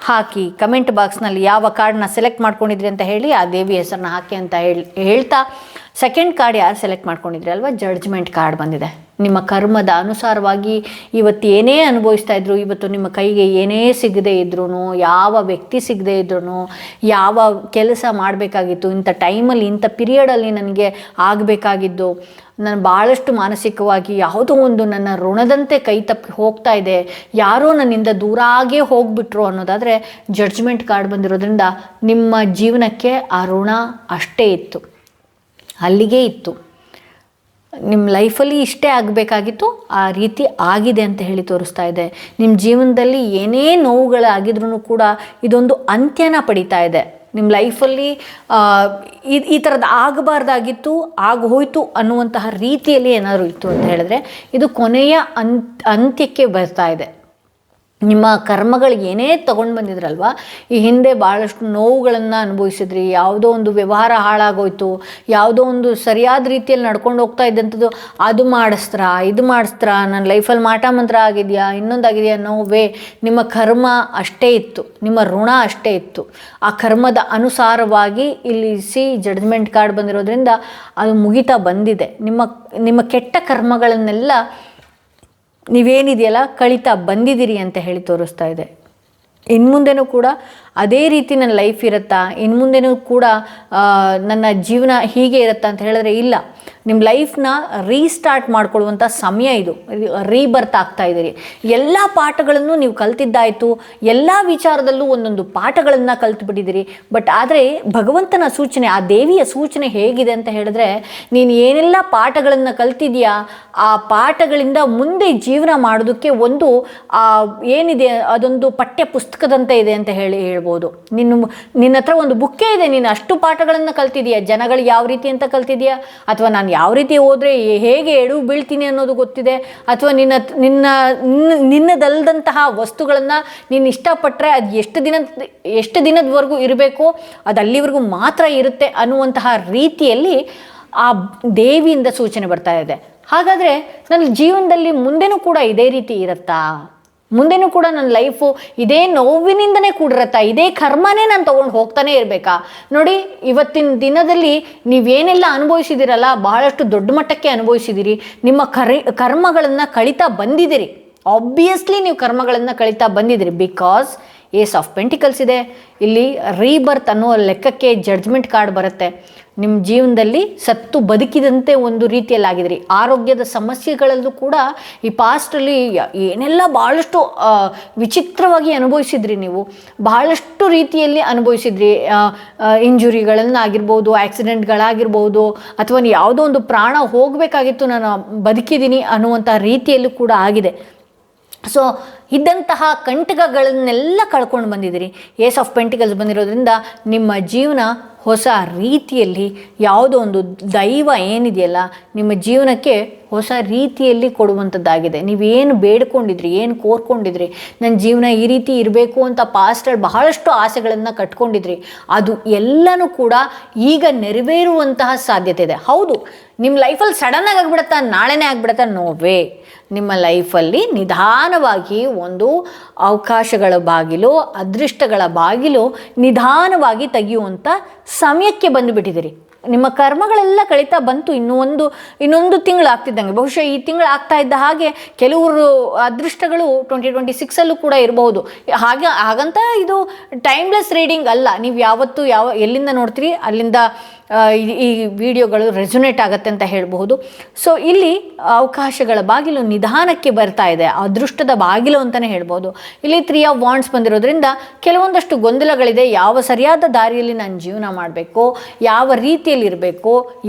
ಹಾಕಿ ಕಮೆಂಟ್ ಬಾಕ್ಸ್ನಲ್ಲಿ ಯಾವ ಕಾರ್ಡನ್ನ ಸೆಲೆಕ್ಟ್ ಮಾಡ್ಕೊಂಡಿದ್ರಿ ಅಂತ ಹೇಳಿ ಆ ದೇವಿ ಹೆಸರನ್ನ ಹಾಕಿ ಅಂತ ಹೇಳ್ತಾ ಸೆಕೆಂಡ್ ಕಾರ್ಡ್ ಯಾರು ಸೆಲೆಕ್ಟ್ ಮಾಡ್ಕೊಂಡಿದ್ರಿ ಅಲ್ವಾ, ಜಡ್ಜ್ಮೆಂಟ್ ಕಾರ್ಡ್ ಬಂದಿದೆ. ನಿಮ್ಮ ಕರ್ಮದ ಅನುಸಾರವಾಗಿ ಇವತ್ತು ಏನೇ ಅನುಭವಿಸ್ತಾ ಇದ್ರು, ಇವತ್ತು ನಿಮ್ಮ ಕೈಗೆ ಏನೇ ಸಿಗದೇ ಇದ್ರೂ, ಯಾವ ವ್ಯಕ್ತಿ ಸಿಗದೇ ಇದ್ರೂ, ಯಾವ ಕೆಲಸ ಮಾಡಬೇಕಾಗಿತ್ತು, ಇಂಥ ಟೈಮಲ್ಲಿ ಇಂಥ ಪೀರಿಯಡಲ್ಲಿ ನನಗೆ ಆಗಬೇಕಾಗಿದ್ದು, ನಾನು ಭಾಳಷ್ಟು ಮಾನಸಿಕವಾಗಿ ಯಾವುದೋ ಒಂದು ನನ್ನ ಋಣದಂತೆ ಕೈ ತಪ್ಪಿ ಹೋಗ್ತಾ ಇದೆ, ಯಾರೋ ನನ್ನಿಂದ ದೂರಾಗೇ ಹೋಗ್ಬಿಟ್ರು ಅನ್ನೋದಾದರೆ ಜಡ್ಜ್ಮೆಂಟ್ ಕಾರ್ಡ್ ಬಂದಿರೋದ್ರಿಂದ ನಿಮ್ಮ ಜೀವನಕ್ಕೆ ಆ ಋಣ ಅಷ್ಟೇ ಇತ್ತು, ಅಲ್ಲಿಗೆ ಇತ್ತು. ನಿಮ್ಮ ಲೈಫಲ್ಲಿ ಇಷ್ಟೇ ಆಗಬೇಕಾಗಿತ್ತು, ಆ ರೀತಿ ಆಗಿದೆ ಅಂತ ಹೇಳಿ ತೋರಿಸ್ತಾ ಇದೆ. ನಿಮ್ಮ ಜೀವನದಲ್ಲಿ ಏನೇ ನೋವುಗಳಾಗಿದ್ರೂ ಕೂಡ ಇದೊಂದು ಅಂತ್ಯನ ಪಡಿತಾ ಇದೆ. ನಿಮ್ಮ ಲೈಫಲ್ಲಿ ಈ ಥರದ್ದು ಆಗಬಾರ್ದಾಗಿತ್ತು, ಆಗೋಯ್ತು ಅನ್ನುವಂತಹ ರೀತಿಯಲ್ಲಿ ಏನಾದರೂ ಇತ್ತು ಅಂತ ಹೇಳಿದ್ರೆ ಇದು ಕೊನೆಯ ಅಂತ್ಯಕ್ಕೆ ಬರ್ತಾ ಇದೆ. ನಿಮ್ಮ ಕರ್ಮಗಳಿಗೆ ಏನೇ ತೊಗೊಂಡು ಬಂದಿದ್ರಲ್ವ, ಈ ಹಿಂದೆ ಭಾಳಷ್ಟು ನೋವುಗಳನ್ನು ಅನುಭವಿಸಿದ್ರಿ, ಯಾವುದೋ ಒಂದು ವ್ಯವಹಾರ ಹಾಳಾಗೋಯ್ತು, ಯಾವುದೋ ಒಂದು ಸರಿಯಾದ ರೀತಿಯಲ್ಲಿ ನಡ್ಕೊಂಡು ಹೋಗ್ತಾ ಇದ್ದಂಥದ್ದು ಅದು ಮಾಡಿಸ್ತ್ರಾ, ಇದು ಮಾಡಿಸ್ತ್ರಾ, ನನ್ನ ಲೈಫಲ್ಲಿ ಮಾಟ ಮಂತ್ರ ಆಗಿದೆಯಾ, ಇನ್ನೊಂದಾಗಿದೆಯಾ, ನೋವೇ, ನಿಮ್ಮ ಕರ್ಮ ಅಷ್ಟೇ ಇತ್ತು, ನಿಮ್ಮ ಋಣ ಅಷ್ಟೇ ಇತ್ತು. ಆ ಕರ್ಮದ ಅನುಸಾರವಾಗಿ ಇಲ್ಲಿ ಜಡ್ಜ್ಮೆಂಟ್ ಕಾರ್ಡ್ ಬಂದಿರೋದ್ರಿಂದ ಅದು ಮುಗಿತಾ ಬಂದಿದೆ. ನಿಮ್ಮ ಕೆಟ್ಟ ಕರ್ಮಗಳನ್ನೆಲ್ಲ ನೀವೇನಿದೆಯಲ್ಲ ಕಳೀತಾ ಬಂದಿದ್ದೀರಿ ಅಂತ ಹೇಳಿ ತೋರಿಸ್ತಾ ಇದೆ. ಇನ್ಮುಂದೆನೂ ಕೂಡ ಅದೇ ರೀತಿ ನನ್ನ ಲೈಫ್ ಇರುತ್ತಾ, ಇನ್ಮುಂದೆನೂ ಕೂಡ ನನ್ನ ಜೀವನ ಹೀಗೆ ಇರುತ್ತಾ ಅಂತ ಹೇಳಿದ್ರೆ ಇಲ್ಲ. ನಿಮ್ಮ ಲೈಫ್ನ ರೀಸ್ಟಾರ್ಟ್ ಮಾಡ್ಕೊಳ್ಳುವಂಥ ಸಮಯ ಇದು. ರೀಬರ್ತ್ ಆಗ್ತಾ ಇದ್ದೀರಿ. ಎಲ್ಲ ಪಾಠಗಳನ್ನು ನೀವು ಕಲ್ತಿದ್ದಾಯಿತು, ಎಲ್ಲ ವಿಚಾರದಲ್ಲೂ ಒಂದೊಂದು ಪಾಠಗಳನ್ನು ಕಲ್ತುಬಿಟ್ಟಿದ್ದೀರಿ. ಬಟ್ ಆದರೆ ಭಗವಂತನ ಸೂಚನೆ, ಆ ದೇವಿಯ ಸೂಚನೆ ಹೇಗಿದೆ ಅಂತ ಹೇಳಿದ್ರೆ, ನೀನು ಏನೆಲ್ಲ ಪಾಠಗಳನ್ನು ಕಲ್ತಿದೆಯಾ ಆ ಪಾಠಗಳಿಂದ ಮುಂದೆ ಜೀವನ ಮಾಡೋದಕ್ಕೆ ಒಂದು ಏನಿದೆ ಅದೊಂದು ಪಠ್ಯ ಪುಸ್ತಕದಂತೆ ಇದೆ ಅಂತ ಹೇಳ್ಬೋದು. ನಿನ್ನ ಹತ್ರ ಒಂದು ಬುಕ್ಕೇ ಇದೆ, ನೀನು ಅಷ್ಟು ಪಾಠಗಳನ್ನು ಕಲ್ತಿದೆಯಾ, ಜನಗಳು ಯಾವ ರೀತಿ ಅಂತ ಕಲ್ತಿದೆಯಾ, ಅಥವಾ ನಾನು ಯಾವ ರೀತಿ ಹೋದರೆ ಹೇಗೆ ಎಡು ಬೀಳ್ತೀನಿ ಅನ್ನೋದು ಗೊತ್ತಿದೆ, ಅಥವಾ ನಿನ್ನದಲ್ಲದಂತಹ ವಸ್ತುಗಳನ್ನು ನೀನು ಇಷ್ಟಪಟ್ಟರೆ ಅದು ಎಷ್ಟು ದಿನದವರೆಗೂ ಇರಬೇಕು, ಅದು ಅಲ್ಲಿವರೆಗೂ ಮಾತ್ರ ಇರುತ್ತೆ ಅನ್ನುವಂತಹ ರೀತಿಯಲ್ಲಿ ಆ ದೇವಿಯಿಂದ ಸೂಚನೆ ಬರ್ತಾ ಇದೆ. ಹಾಗಾದರೆ ನನ್ನ ಜೀವನದಲ್ಲಿ ಮುಂದೆನೂ ಕೂಡ ಇದೇ ರೀತಿ ಇರುತ್ತಾ, ಮುಂದೆನೂ ಕೂಡ ನನ್ನ ಲೈಫು ಇದೇ ನೋವಿನಿಂದನೇ ಕೂಡಿರತ್ತಾ, ಇದೇ ಕರ್ಮನೇ ನಾನು ತೊಗೊಂಡು ಹೋಗ್ತಾನೆ ಇರಬೇಕಾ? ನೋಡಿ, ಇವತ್ತಿನ ದಿನದಲ್ಲಿ ನೀವೇನೆಲ್ಲ ಅನುಭವಿಸಿದಿರಲ್ಲ, ಬಹಳಷ್ಟು ದೊಡ್ಡ ಮಟ್ಟಕ್ಕೆ ಅನುಭವಿಸಿದಿರಿ. ನಿಮ್ಮ ಕರ್ಮಗಳನ್ನು ಕಳೀತಾ ಬಂದಿದ್ದೀರಿ. ಆಬ್ವಿಯಸ್ಲಿ ನೀವು ಕರ್ಮಗಳನ್ನು ಕಳೀತಾ ಬಂದಿದ್ದೀರಿ. ಬಿಕಾಸ್ ಏಸ್ ಆಫ್ ಪೆಂಟಿಕಲ್ಸ್ ಇದೆ ಇಲ್ಲಿ. ರೀಬರ್ತ್ ಅನ್ನೋ ಲೆಕ್ಕಕ್ಕೆ ಜಡ್ಜ್ಮೆಂಟ್ ಕಾರ್ಡ್ ಬರುತ್ತೆ. ನಿಮ್ಮ ಜೀವನದಲ್ಲಿ ಸತ್ತು ಬದುಕಿದಂತೆ ಒಂದು ರೀತಿಯಲ್ಲಿ ಆಗಿದ್ರಿ. ಆರೋಗ್ಯದ ಸಮಸ್ಯೆಗಳಲ್ಲೂ ಕೂಡ ಈ ಪಾಸ್ಟಲ್ಲಿ ಏನೆಲ್ಲ ಭಾಳಷ್ಟು ವಿಚಿತ್ರವಾಗಿ ಅನುಭವಿಸಿದ್ರಿ. ನೀವು ಬಹಳಷ್ಟು ರೀತಿಯಲ್ಲಿ ಅನುಭವಿಸಿದ್ರಿ. ಇಂಜುರಿಗಳನ್ನು ಆಗಿರ್ಬೋದು, ಆಕ್ಸಿಡೆಂಟ್ಗಳಾಗಿರ್ಬೋದು, ಅಥವಾ ಯಾವುದೋ ಒಂದು ಪ್ರಾಣ ಹೋಗಬೇಕಾಗಿತ್ತು, ನಾನು ಬದುಕಿದ್ದೀನಿ ಅನ್ನುವಂಥ ರೀತಿಯಲ್ಲೂ ಕೂಡ ಆಗಿದೆ. ಸೊ ಇದ್ದಂತಹ ಕಂಟಕಗಳನ್ನೆಲ್ಲ ಕಳ್ಕೊಂಡು ಬಂದಿದ್ದೀರಿ. ಏಸ್ ಆಫ್ ಪೆಂಟಿಕಲ್ಸ್ ಬಂದಿರೋದ್ರಿಂದ ನಿಮ್ಮ ಜೀವನ ಹೊಸ ರೀತಿಯಲ್ಲಿ ಯಾವುದೋ ಒಂದು ದೈವ ಏನಿದೆಯಲ್ಲ ನಿಮ್ಮ ಜೀವನಕ್ಕೆ ಹೊಸ ರೀತಿಯಲ್ಲಿ ಕೊಡುವಂಥದ್ದಾಗಿದೆ. ನೀವೇನು ಬೇಡ್ಕೊಂಡಿದ್ರಿ, ಏನು ಕೋರ್ಕೊಂಡಿದ್ರಿ, ನನ್ನ ಜೀವನ ಈ ರೀತಿ ಇರಬೇಕು ಅಂತ ಪಾಸ್ಟಲ್ಲಿ ಬಹಳಷ್ಟು ಆಸೆಗಳನ್ನು ಕಟ್ಕೊಂಡಿದ್ರಿ, ಅದು ಎಲ್ಲನೂ ಕೂಡ ಈಗ ನೆರವೇರುವಂತಹ ಸಾಧ್ಯತೆ ಇದೆ. ಹೌದು, ನಿಮ್ಮ ಲೈಫಲ್ಲಿ ಸಡನ್ನಾಗಿ ಆಗಿಬಿಡುತ್ತಾ, ನಾಳೆನೇ ಆಗಿಬಿಡುತ್ತಾ? ನೋವೇ. ನಿಮ್ಮ ಲೈಫಲ್ಲಿ ನಿಧಾನವಾಗಿ ಒಂದು ಅವಕಾಶಗಳ ಬಾಗಿಲು, ಅದೃಷ್ಟಗಳ ಬಾಗಿಲು ನಿಧಾನವಾಗಿ ತೆಗೆಯುವಂಥ ಸಮಯಕ್ಕೆ ಬಂದುಬಿಟ್ಟಿದ್ದೀರಿ. ನಿಮ್ಮ ಕರ್ಮಗಳೆಲ್ಲ ಕಳೀತಾ ಬಂತು. ಇನ್ನೊಂದು ತಿಂಗಳು ಆಗ್ತಿದ್ದಂಗೆ, ಬಹುಶಃ ಈ ತಿಂಗಳು ಆಗ್ತಾ ಇದ್ದ ಹಾಗೆ ಕೆಲವರು ಅದೃಷ್ಟಗಳು 2026 ಕೂಡ ಇರಬಹುದು. ಹಾಗಂತ ಇದು ಟೈಮ್ಲೆಸ್ ರೀಡಿಂಗ್ ಅಲ್ಲ. ನೀವು ಯಾವತ್ತು ಎಲ್ಲಿಂದ ನೋಡ್ತೀರಿ ಅಲ್ಲಿಂದ ಈ ವಿಡಿಯೋಗಳು ರೆಸೊನೇಟ್ ಆಗುತ್ತೆ ಅಂತ ಹೇಳಬಹುದು. ಸೊ ಇಲ್ಲಿ ಅವಕಾಶಗಳ ಬಾಗಿಲು ನಿಧಾನಕ್ಕೆ ಬರ್ತಾ ಇದೆ, ಅದೃಷ್ಟದ ಬಾಗಿಲು ಅಂತಲೇ ಹೇಳ್ಬೋದು. ಇಲ್ಲಿ 3 ಆಫ್ ವಾಂಡ್ಸ್ ಬಂದಿರೋದ್ರಿಂದ ಕೆಲವೊಂದಷ್ಟು ಗೊಂದಲಗಳಿದೆ. ಯಾವ ಸರಿಯಾದ ದಾರಿಯಲ್ಲಿ ನಾನು ಜೀವನ ಮಾಡಬೇಕು, ಯಾವ ರೀತಿಯಲ್ಲಿ ಇರಬೇಕು,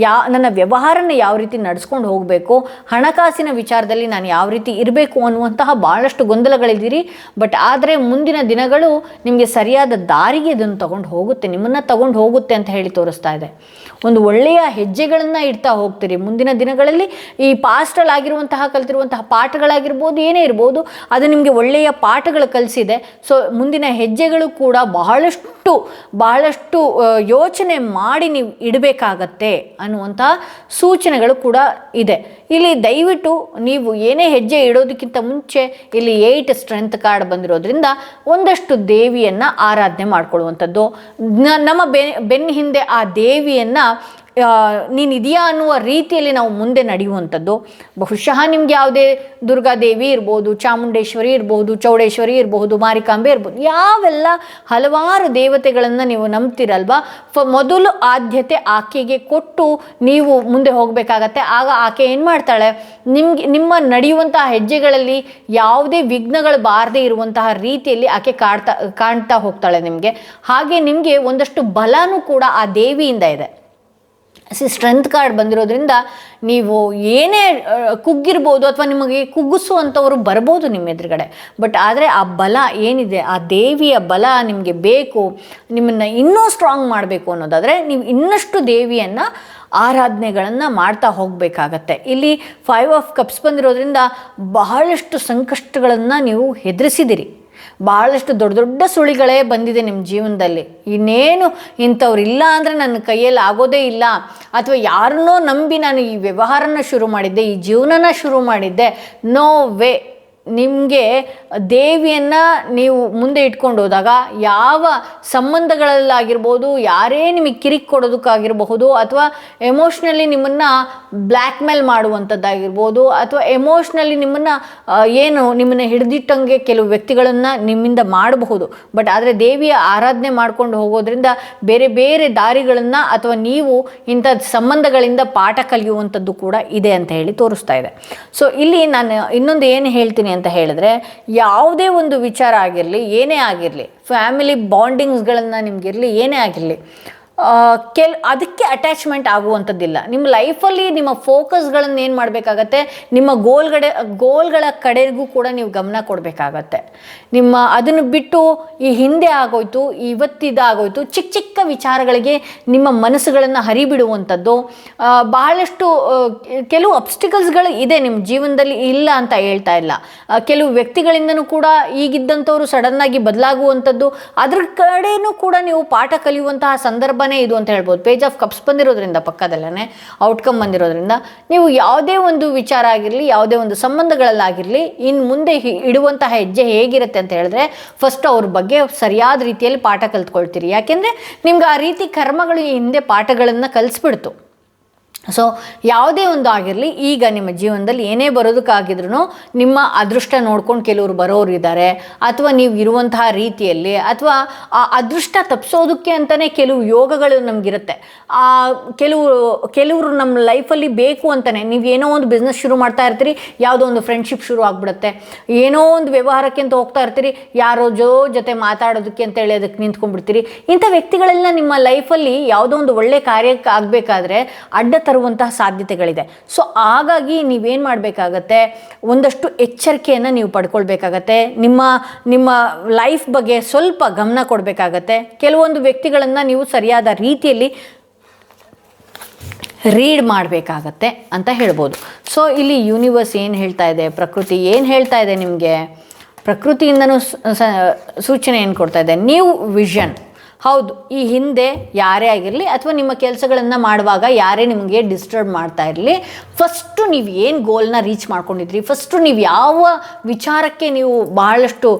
ನನ್ನ ವ್ಯವಹಾರನ ಯಾವ ರೀತಿ ನಡೆಸ್ಕೊಂಡು ಹೋಗಬೇಕು, ಹಣಕಾಸಿನ ವಿಚಾರದಲ್ಲಿ ನಾನು ಯಾವ ರೀತಿ ಇರಬೇಕು ಅನ್ನುವಂತಹ ಭಾಳಷ್ಟು ಗೊಂದಲಗಳಿದ್ದೀರಿ. ಬಟ್ ಆದರೆ ಮುಂದಿನ ದಿನಗಳು ನಿಮಗೆ ಸರಿಯಾದ ದಾರಿಗೆ ಇದನ್ನು ತಗೊಂಡು ಹೋಗುತ್ತೆ, ನಿಮ್ಮನ್ನು ತಗೊಂಡು ಹೋಗುತ್ತೆ ಅಂತ ಹೇಳಿ ತೋರಿಸ್ತಾ ಇದೆ. ಒಂದು ಒಳ್ಳೆಯ ಹೆಜ್ಜೆಗಳನ್ನು ಇಡ್ತಾ ಹೋಗ್ತೀರಿ. ಮುಂದಿನ ದಿನಗಳಲ್ಲಿ ಈ ಪಾಸ್ಟಲ್ಲಿ ಆಗಿರುವಂತಹ ಕಲಿತಿರುವಂತಹ ಪಾಠಗಳಾಗಿರ್ಬೋದು, ಏನೇ ಇರ್ಬೋದು, ಅದು ನಿಮಗೆ ಒಳ್ಳೆಯ ಪಾಠಗಳು ಕಲಿಸಿದೆ. ಸೊ ಮುಂದಿನ ಹೆಜ್ಜೆಗಳು ಕೂಡ ಬಹಳಷ್ಟು ಯೋಚನೆ ಮಾಡಿ ನೀವು ಇಡಬೇಕಾಗತ್ತೆ ಅನ್ನುವಂತಹ ಸೂಚನೆಗಳು ಕೂಡ ಇದೆ. ಇಲ್ಲಿ ದಯವಿಟ್ಟು ನೀವು ಏನೇ ಹೆಜ್ಜೆ ಇಡೋದಕ್ಕಿಂತ ಮುಂಚೆ ಇಲ್ಲಿ 8 ಸ್ಟ್ರೆಂತ್ ಕಾರ್ಡ್ ಬಂದಿರೋದ್ರಿಂದ ಒಂದಷ್ಟು ದೇವಿಯನ್ನು ಆರಾಧನೆ ಮಾಡ್ಕೊಳ್ಳುವಂಥದ್ದು, ನಮ್ಮ ಬೆನ್ನ ಹಿಂದೆ ಆ ದೇವಿಯನ್ನು ನೀನಿದೆಯಾ ಅನ್ನುವ ರೀತಿಯಲ್ಲಿ ನಾವು ಮುಂದೆ ನಡೆಯುವಂಥದ್ದು. ಬಹುಶಃ ನಿಮ್ಗೆ ಯಾವುದೇ ದುರ್ಗಾದೇವಿ ಇರ್ಬೋದು, ಚಾಮುಂಡೇಶ್ವರಿ ಇರ್ಬೋದು, ಚೌಡೇಶ್ವರಿ ಇರಬಹುದು, ಮಾರಿಕಾಂಬೆ ಇರ್ಬೋದು, ಯಾವೆಲ್ಲ ಹಲವಾರು ದೇವತೆಗಳನ್ನು ನೀವು ನಂಬ್ತಿರಲ್ವಾ, ಮೊದಲು ಆದ್ಯತೆ ಆಕೆಗೆ ಕೊಟ್ಟು ನೀವು ಮುಂದೆ ಹೋಗಬೇಕಾಗತ್ತೆ. ಆಗ ಆಕೆ ಏನು ಮಾಡ್ತಾಳೆ, ನಿಮ್ಮ ನಡೆಯುವಂತಹ ಹೆಜ್ಜೆಗಳಲ್ಲಿ ಯಾವುದೇ ವಿಘ್ನಗಳು ಬಾರದೇ ಇರುವಂತಹ ರೀತಿಯಲ್ಲಿ ಆಕೆ ಕಾಣ್ತಾ ಹೋಗ್ತಾಳೆ ನಿಮಗೆ. ಹಾಗೆ ನಿಮಗೆ ಒಂದಷ್ಟು ಬಲನೂ ಕೂಡ ಆ ದೇವಿಯಿಂದ ಇದೆ. ಸ್ಟ್ರೆಂತ್ ಕಾರ್ಡ್ ಬಂದಿರೋದ್ರಿಂದ ನೀವು ಏನೇ ಕುಗ್ಗಿರ್ಬೋದು ಅಥವಾ ನಿಮಗೆ ಕುಗ್ಗಿಸುವಂಥವರು ಬರ್ಬೋದು ನಿಮ್ಮ ಎದುರುಗಡೆ. ಬಟ್ ಆದರೆ ಆ ಬಲ ಏನಿದೆ, ಆ ದೇವಿಯ ಬಲ ನಿಮಗೆ ಬೇಕು, ನಿಮ್ಮನ್ನು ಇನ್ನೂ ಸ್ಟ್ರಾಂಗ್ ಮಾಡಬೇಕು ಅನ್ನೋದಾದರೆ ನೀವು ಇನ್ನಷ್ಟು ದೇವಿಯನ್ನು ಆರಾಧನೆಗಳನ್ನು ಮಾಡ್ತಾ ಹೋಗಬೇಕಾಗತ್ತೆ. ಇಲ್ಲಿ 5 ಆಫ್ ಕಪ್ಸ್ ಬಂದಿರೋದ್ರಿಂದ ಬಹಳಷ್ಟು ಸಂಕಷ್ಟಗಳನ್ನು ನೀವು ಎದುರಿಸಿದಿರಿ. ಭಾಳಷ್ಟು ದೊಡ್ಡ ಸುಳಿಗಳೇ ಬಂದಿದೆ ನಿಮ್ಮ ಜೀವನದಲ್ಲಿ. ಇನ್ನೇನು ಇಂಥವ್ರು ಇಲ್ಲ ಅಂದರೆ ನನ್ನ ಕೈಯಲ್ಲಿ ಆಗೋದೇ ಇಲ್ಲ, ಅಥವಾ ಯಾರನ್ನೋ ನಂಬಿ ನಾನು ಈ ವ್ಯವಹಾರನ ಶುರು ಮಾಡಿದ್ದೆ, ಈ ಜೀವನನ ಶುರು ಮಾಡಿದ್ದೆ, ನೋ ವೇ. ನಿಮಗೆ ದೇವಿಯನ್ನು ನೀವು ಮುಂದೆ ಇಟ್ಕೊಂಡು ಹೋದಾಗ ಯಾವ ಸಂಬಂಧಗಳಲ್ಲಾಗಿರ್ಬೋದು, ಯಾರೇ ನಿಮಗೆ ಕಿರಿಕ್ ಕೊಡೋದಕ್ಕಾಗಿರಬಹುದು, ಅಥವಾ ಎಮೋಷ್ನಲಿ ನಿಮ್ಮನ್ನು ಬ್ಲ್ಯಾಕ್ ಮೇಲ್ ಮಾಡುವಂಥದ್ದಾಗಿರ್ಬೋದು, ಅಥವಾ ಎಮೋಷ್ನಲಿ ನಿಮ್ಮನ್ನು ಹಿಡಿದಿಟ್ಟಂಗೆ ಕೆಲವು ವ್ಯಕ್ತಿಗಳನ್ನು ನಿಮ್ಮಿಂದ ಮಾಡಬಹುದು. ಬಟ್ ಆದರೆ ದೇವಿಯ ಆರಾಧನೆ ಮಾಡ್ಕೊಂಡು ಹೋಗೋದ್ರಿಂದ ಬೇರೆ ಬೇರೆ ದಾರಿಗಳನ್ನು ಅಥವಾ ನೀವು ಇಂಥ ಸಂಬಂಧಗಳಿಂದ ಪಾಠ ಕಲಿಯುವಂಥದ್ದು ಕೂಡ ಇದೆ ಅಂತ ಹೇಳಿ ತೋರಿಸ್ತಾ ಇದೆ. ಸೊ ಇಲ್ಲಿ ನಾನು ಇನ್ನೊಂದು ಏನು ಹೇಳ್ತೀನಿ ಅಂತ ಹೇಳಿದ್ರೆ, ಯಾವುದೇ ಒಂದು ವಿಚಾರ ಆಗಿರಲಿ, ಏನೇ ಆಗಿರಲಿ, ಫ್ಯಾಮಿಲಿ ಬಾಂಡಿಂಗ್ಸ್ಗಳನ್ನು ನಿಮಗಿರಲಿ, ಏನೇ ಆಗಿರಲಿ, ಅದಕ್ಕೆ ಅಟ್ಯಾಚ್ಮೆಂಟ್ ಆಗುವಂಥದ್ದಿಲ್ಲ. ನಿಮ್ಮ ಲೈಫಲ್ಲಿ ನಿಮ್ಮ ಫೋಕಸ್ಗಳನ್ನು ಏನು ಮಾಡಬೇಕಾಗತ್ತೆ, ನಿಮ್ಮ ಗೋಲ್ಗಳ ಕಡೆಗೂ ಕೂಡ ನೀವು ಗಮನ ಕೊಡಬೇಕಾಗತ್ತೆ. ಅದನ್ನು ಬಿಟ್ಟು ಈ ಹಿಂದೆ ಆಗೋಯ್ತು, ಇವತ್ತಿದಾಗೋಯ್ತು, ಚಿಕ್ಕ ಚಿಕ್ಕ ವಿಚಾರಗಳಿಗೆ ನಿಮ್ಮ ಮನಸ್ಸುಗಳನ್ನು ಹರಿಬಿಡುವಂಥದ್ದು, ಬಹಳಷ್ಟು ಕೆಲವು ಅಬ್ಸ್ಟಿಕಲ್ಸ್ಗಳು ಇದೆ ನಿಮ್ಮ ಜೀವನದಲ್ಲಿ, ಇಲ್ಲ ಅಂತ ಹೇಳ್ತಾ ಇಲ್ಲ. ಕೆಲವು ವ್ಯಕ್ತಿಗಳಿಂದನೂ ಕೂಡ ಈಗಿದ್ದಂಥವ್ರು ಸಡನ್ನಾಗಿ ಬದಲಾಗುವಂಥದ್ದು, ಅದ್ರ ಕಡೆನೂ ಕೂಡ ನೀವು ಪಾಠ ಕಲಿಯುವಂತಹ ಸಂದರ್ಭ ಇದು ಅಂತ ಹೇಳ್ಬೋದು. ಪೇಜ್ ಆಫ್ ಕಪ್ಸ್ ಬಂದಿರೋದ್ರಿಂದ ಪಕ್ಕದಲ್ಲೇ ಔಟ್ಕಮ್ ಬಂದಿರೋದ್ರಿಂದ ನೀವು ಯಾವುದೇ ಒಂದು ವಿಚಾರ ಆಗಿರಲಿ, ಯಾವುದೇ ಒಂದು ಸಂಬಂಧಗಳಲ್ಲಾಗಿರಲಿ, ಇನ್ನು ಮುಂದೆ ಇಡುವಂತಹ ಹೆಜ್ಜೆ ಹೇಗಿರುತ್ತೆ ಅಂತ ಹೇಳಿದ್ರೆ, ಫಸ್ಟ್ ಅವ್ರ ಬಗ್ಗೆ ಸರಿಯಾದ ರೀತಿಯಲ್ಲಿ ಪಾಠ ಕಲ್ತ್ಕೊಳ್ತೀರಿ. ಯಾಕೆಂದರೆ ನಿಮ್ಗೆ ಆ ರೀತಿ ಕರ್ಮಗಳು ಈ ಹಿಂದೆ ಪಾಠಗಳನ್ನು ಕಲಿಸ್ಬಿಡ್ತು. ಸೊ ಯಾವುದೇ ಒಂದು ಆಗಿರಲಿ, ಈಗ ನಿಮ್ಮ ಜೀವನದಲ್ಲಿ ಏನೇ ಬರೋದಕ್ಕಾಗಿದ್ರೂ ನಿಮ್ಮ ಅದೃಷ್ಟ ನೋಡ್ಕೊಂಡು ಕೆಲವರು ಬರೋರು ಇದ್ದಾರೆ, ಅಥವಾ ನೀವು ಇರುವಂತಹ ರೀತಿಯಲ್ಲಿ, ಅಥವಾ ಆ ಅದೃಷ್ಟ ತಪ್ಪಿಸೋದಕ್ಕೆ ಅಂತಲೇ ಕೆಲವು ಯೋಗಗಳು ನಮಗಿರುತ್ತೆ. ಕೆಲವರು ನಮ್ಮ ಲೈಫಲ್ಲಿ ಬೇಕು ಅಂತಲೇ, ನೀವು ಏನೋ ಒಂದು ಬಿಸ್ನೆಸ್ ಶುರು ಮಾಡ್ತಾ ಇರ್ತೀರಿ, ಯಾವುದೋ ಒಂದು ಫ್ರೆಂಡ್ಶಿಪ್ ಶುರು ಆಗಿಬಿಡುತ್ತೆ, ಏನೋ ಒಂದು ವ್ಯವಹಾರಕ್ಕೆ ಅಂತ ಹೋಗ್ತಾ ಇರ್ತೀರಿ, ಯಾರೋ ಜೊತೆ ಮಾತಾಡೋದಕ್ಕೆ ಅಂತೇಳಿ ಅದಕ್ಕೆ ನಿಂತ್ಕೊಂಡ್ಬಿಡ್ತೀರಿ. ಇಂಥ ವ್ಯಕ್ತಿಗಳೆಲ್ಲ ನಿಮ್ಮ ಲೈಫಲ್ಲಿ ಯಾವುದೋ ಒಂದು ಒಳ್ಳೆ ಕಾರ್ಯಕ್ಕೆ ಆಗಬೇಕಾದ್ರೆ ಅಡ್ಡ ತರುವಂತಹ ಸಾಧ್ಯತೆಗಳಿದೆ. ಸೊ ಹಾಗಾಗಿ ನೀವೇನು ಮಾಡಬೇಕಾಗತ್ತೆ, ಒಂದಷ್ಟು ಎಚ್ಚರಿಕೆಯನ್ನು ನೀವು ಪಡ್ಕೊಳ್ಬೇಕಾಗತ್ತೆ. ನಿಮ್ಮ ಲೈಫ್ ಬಗ್ಗೆ ಸ್ವಲ್ಪ ಗಮನ ಕೊಡಬೇಕಾಗತ್ತೆ. ಕೆಲವೊಂದು ವ್ಯಕ್ತಿಗಳನ್ನು ನೀವು ಸರಿಯಾದ ರೀತಿಯಲ್ಲಿ ರೀಡ್ ಮಾಡಬೇಕಾಗತ್ತೆ ಅಂತ ಹೇಳ್ಬೋದು. ಸೊ ಇಲ್ಲಿ ಯೂನಿವರ್ಸ್ ಏನು ಹೇಳ್ತಾ ಇದೆ, ಪ್ರಕೃತಿ ಏನು ಹೇಳ್ತಾ ಇದೆ, ನಿಮಗೆ ಪ್ರಕೃತಿಯಿಂದನೂ ಸೂಚನೆ ಏನು ಕೊಡ್ತಾ ಇದೆ, ನೀವು ವಿಷನ್. ಹೌದು, ಈ ಹಿಂದೆ ಯಾರೇ ಆಗಿರಲಿ ಅಥವಾ ನಿಮ್ಮ ಕೆಲಸಗಳನ್ನು ಮಾಡುವಾಗ ಯಾರೇ ನಿಮಗೆ ಡಿಸ್ಟರ್ಬ್ ಮಾಡ್ತಾ ಇರಲಿ, ಫಸ್ಟು ನೀವು ಏನು ಗೋಲ್ನ ರೀಚ್ ಮಾಡ್ಕೊಂಡಿದ್ರಿ, ಫಸ್ಟು ನೀವು ಯಾವ ವಿಚಾರಕ್ಕೆ ನೀವು ಬಹಳಷ್ಟು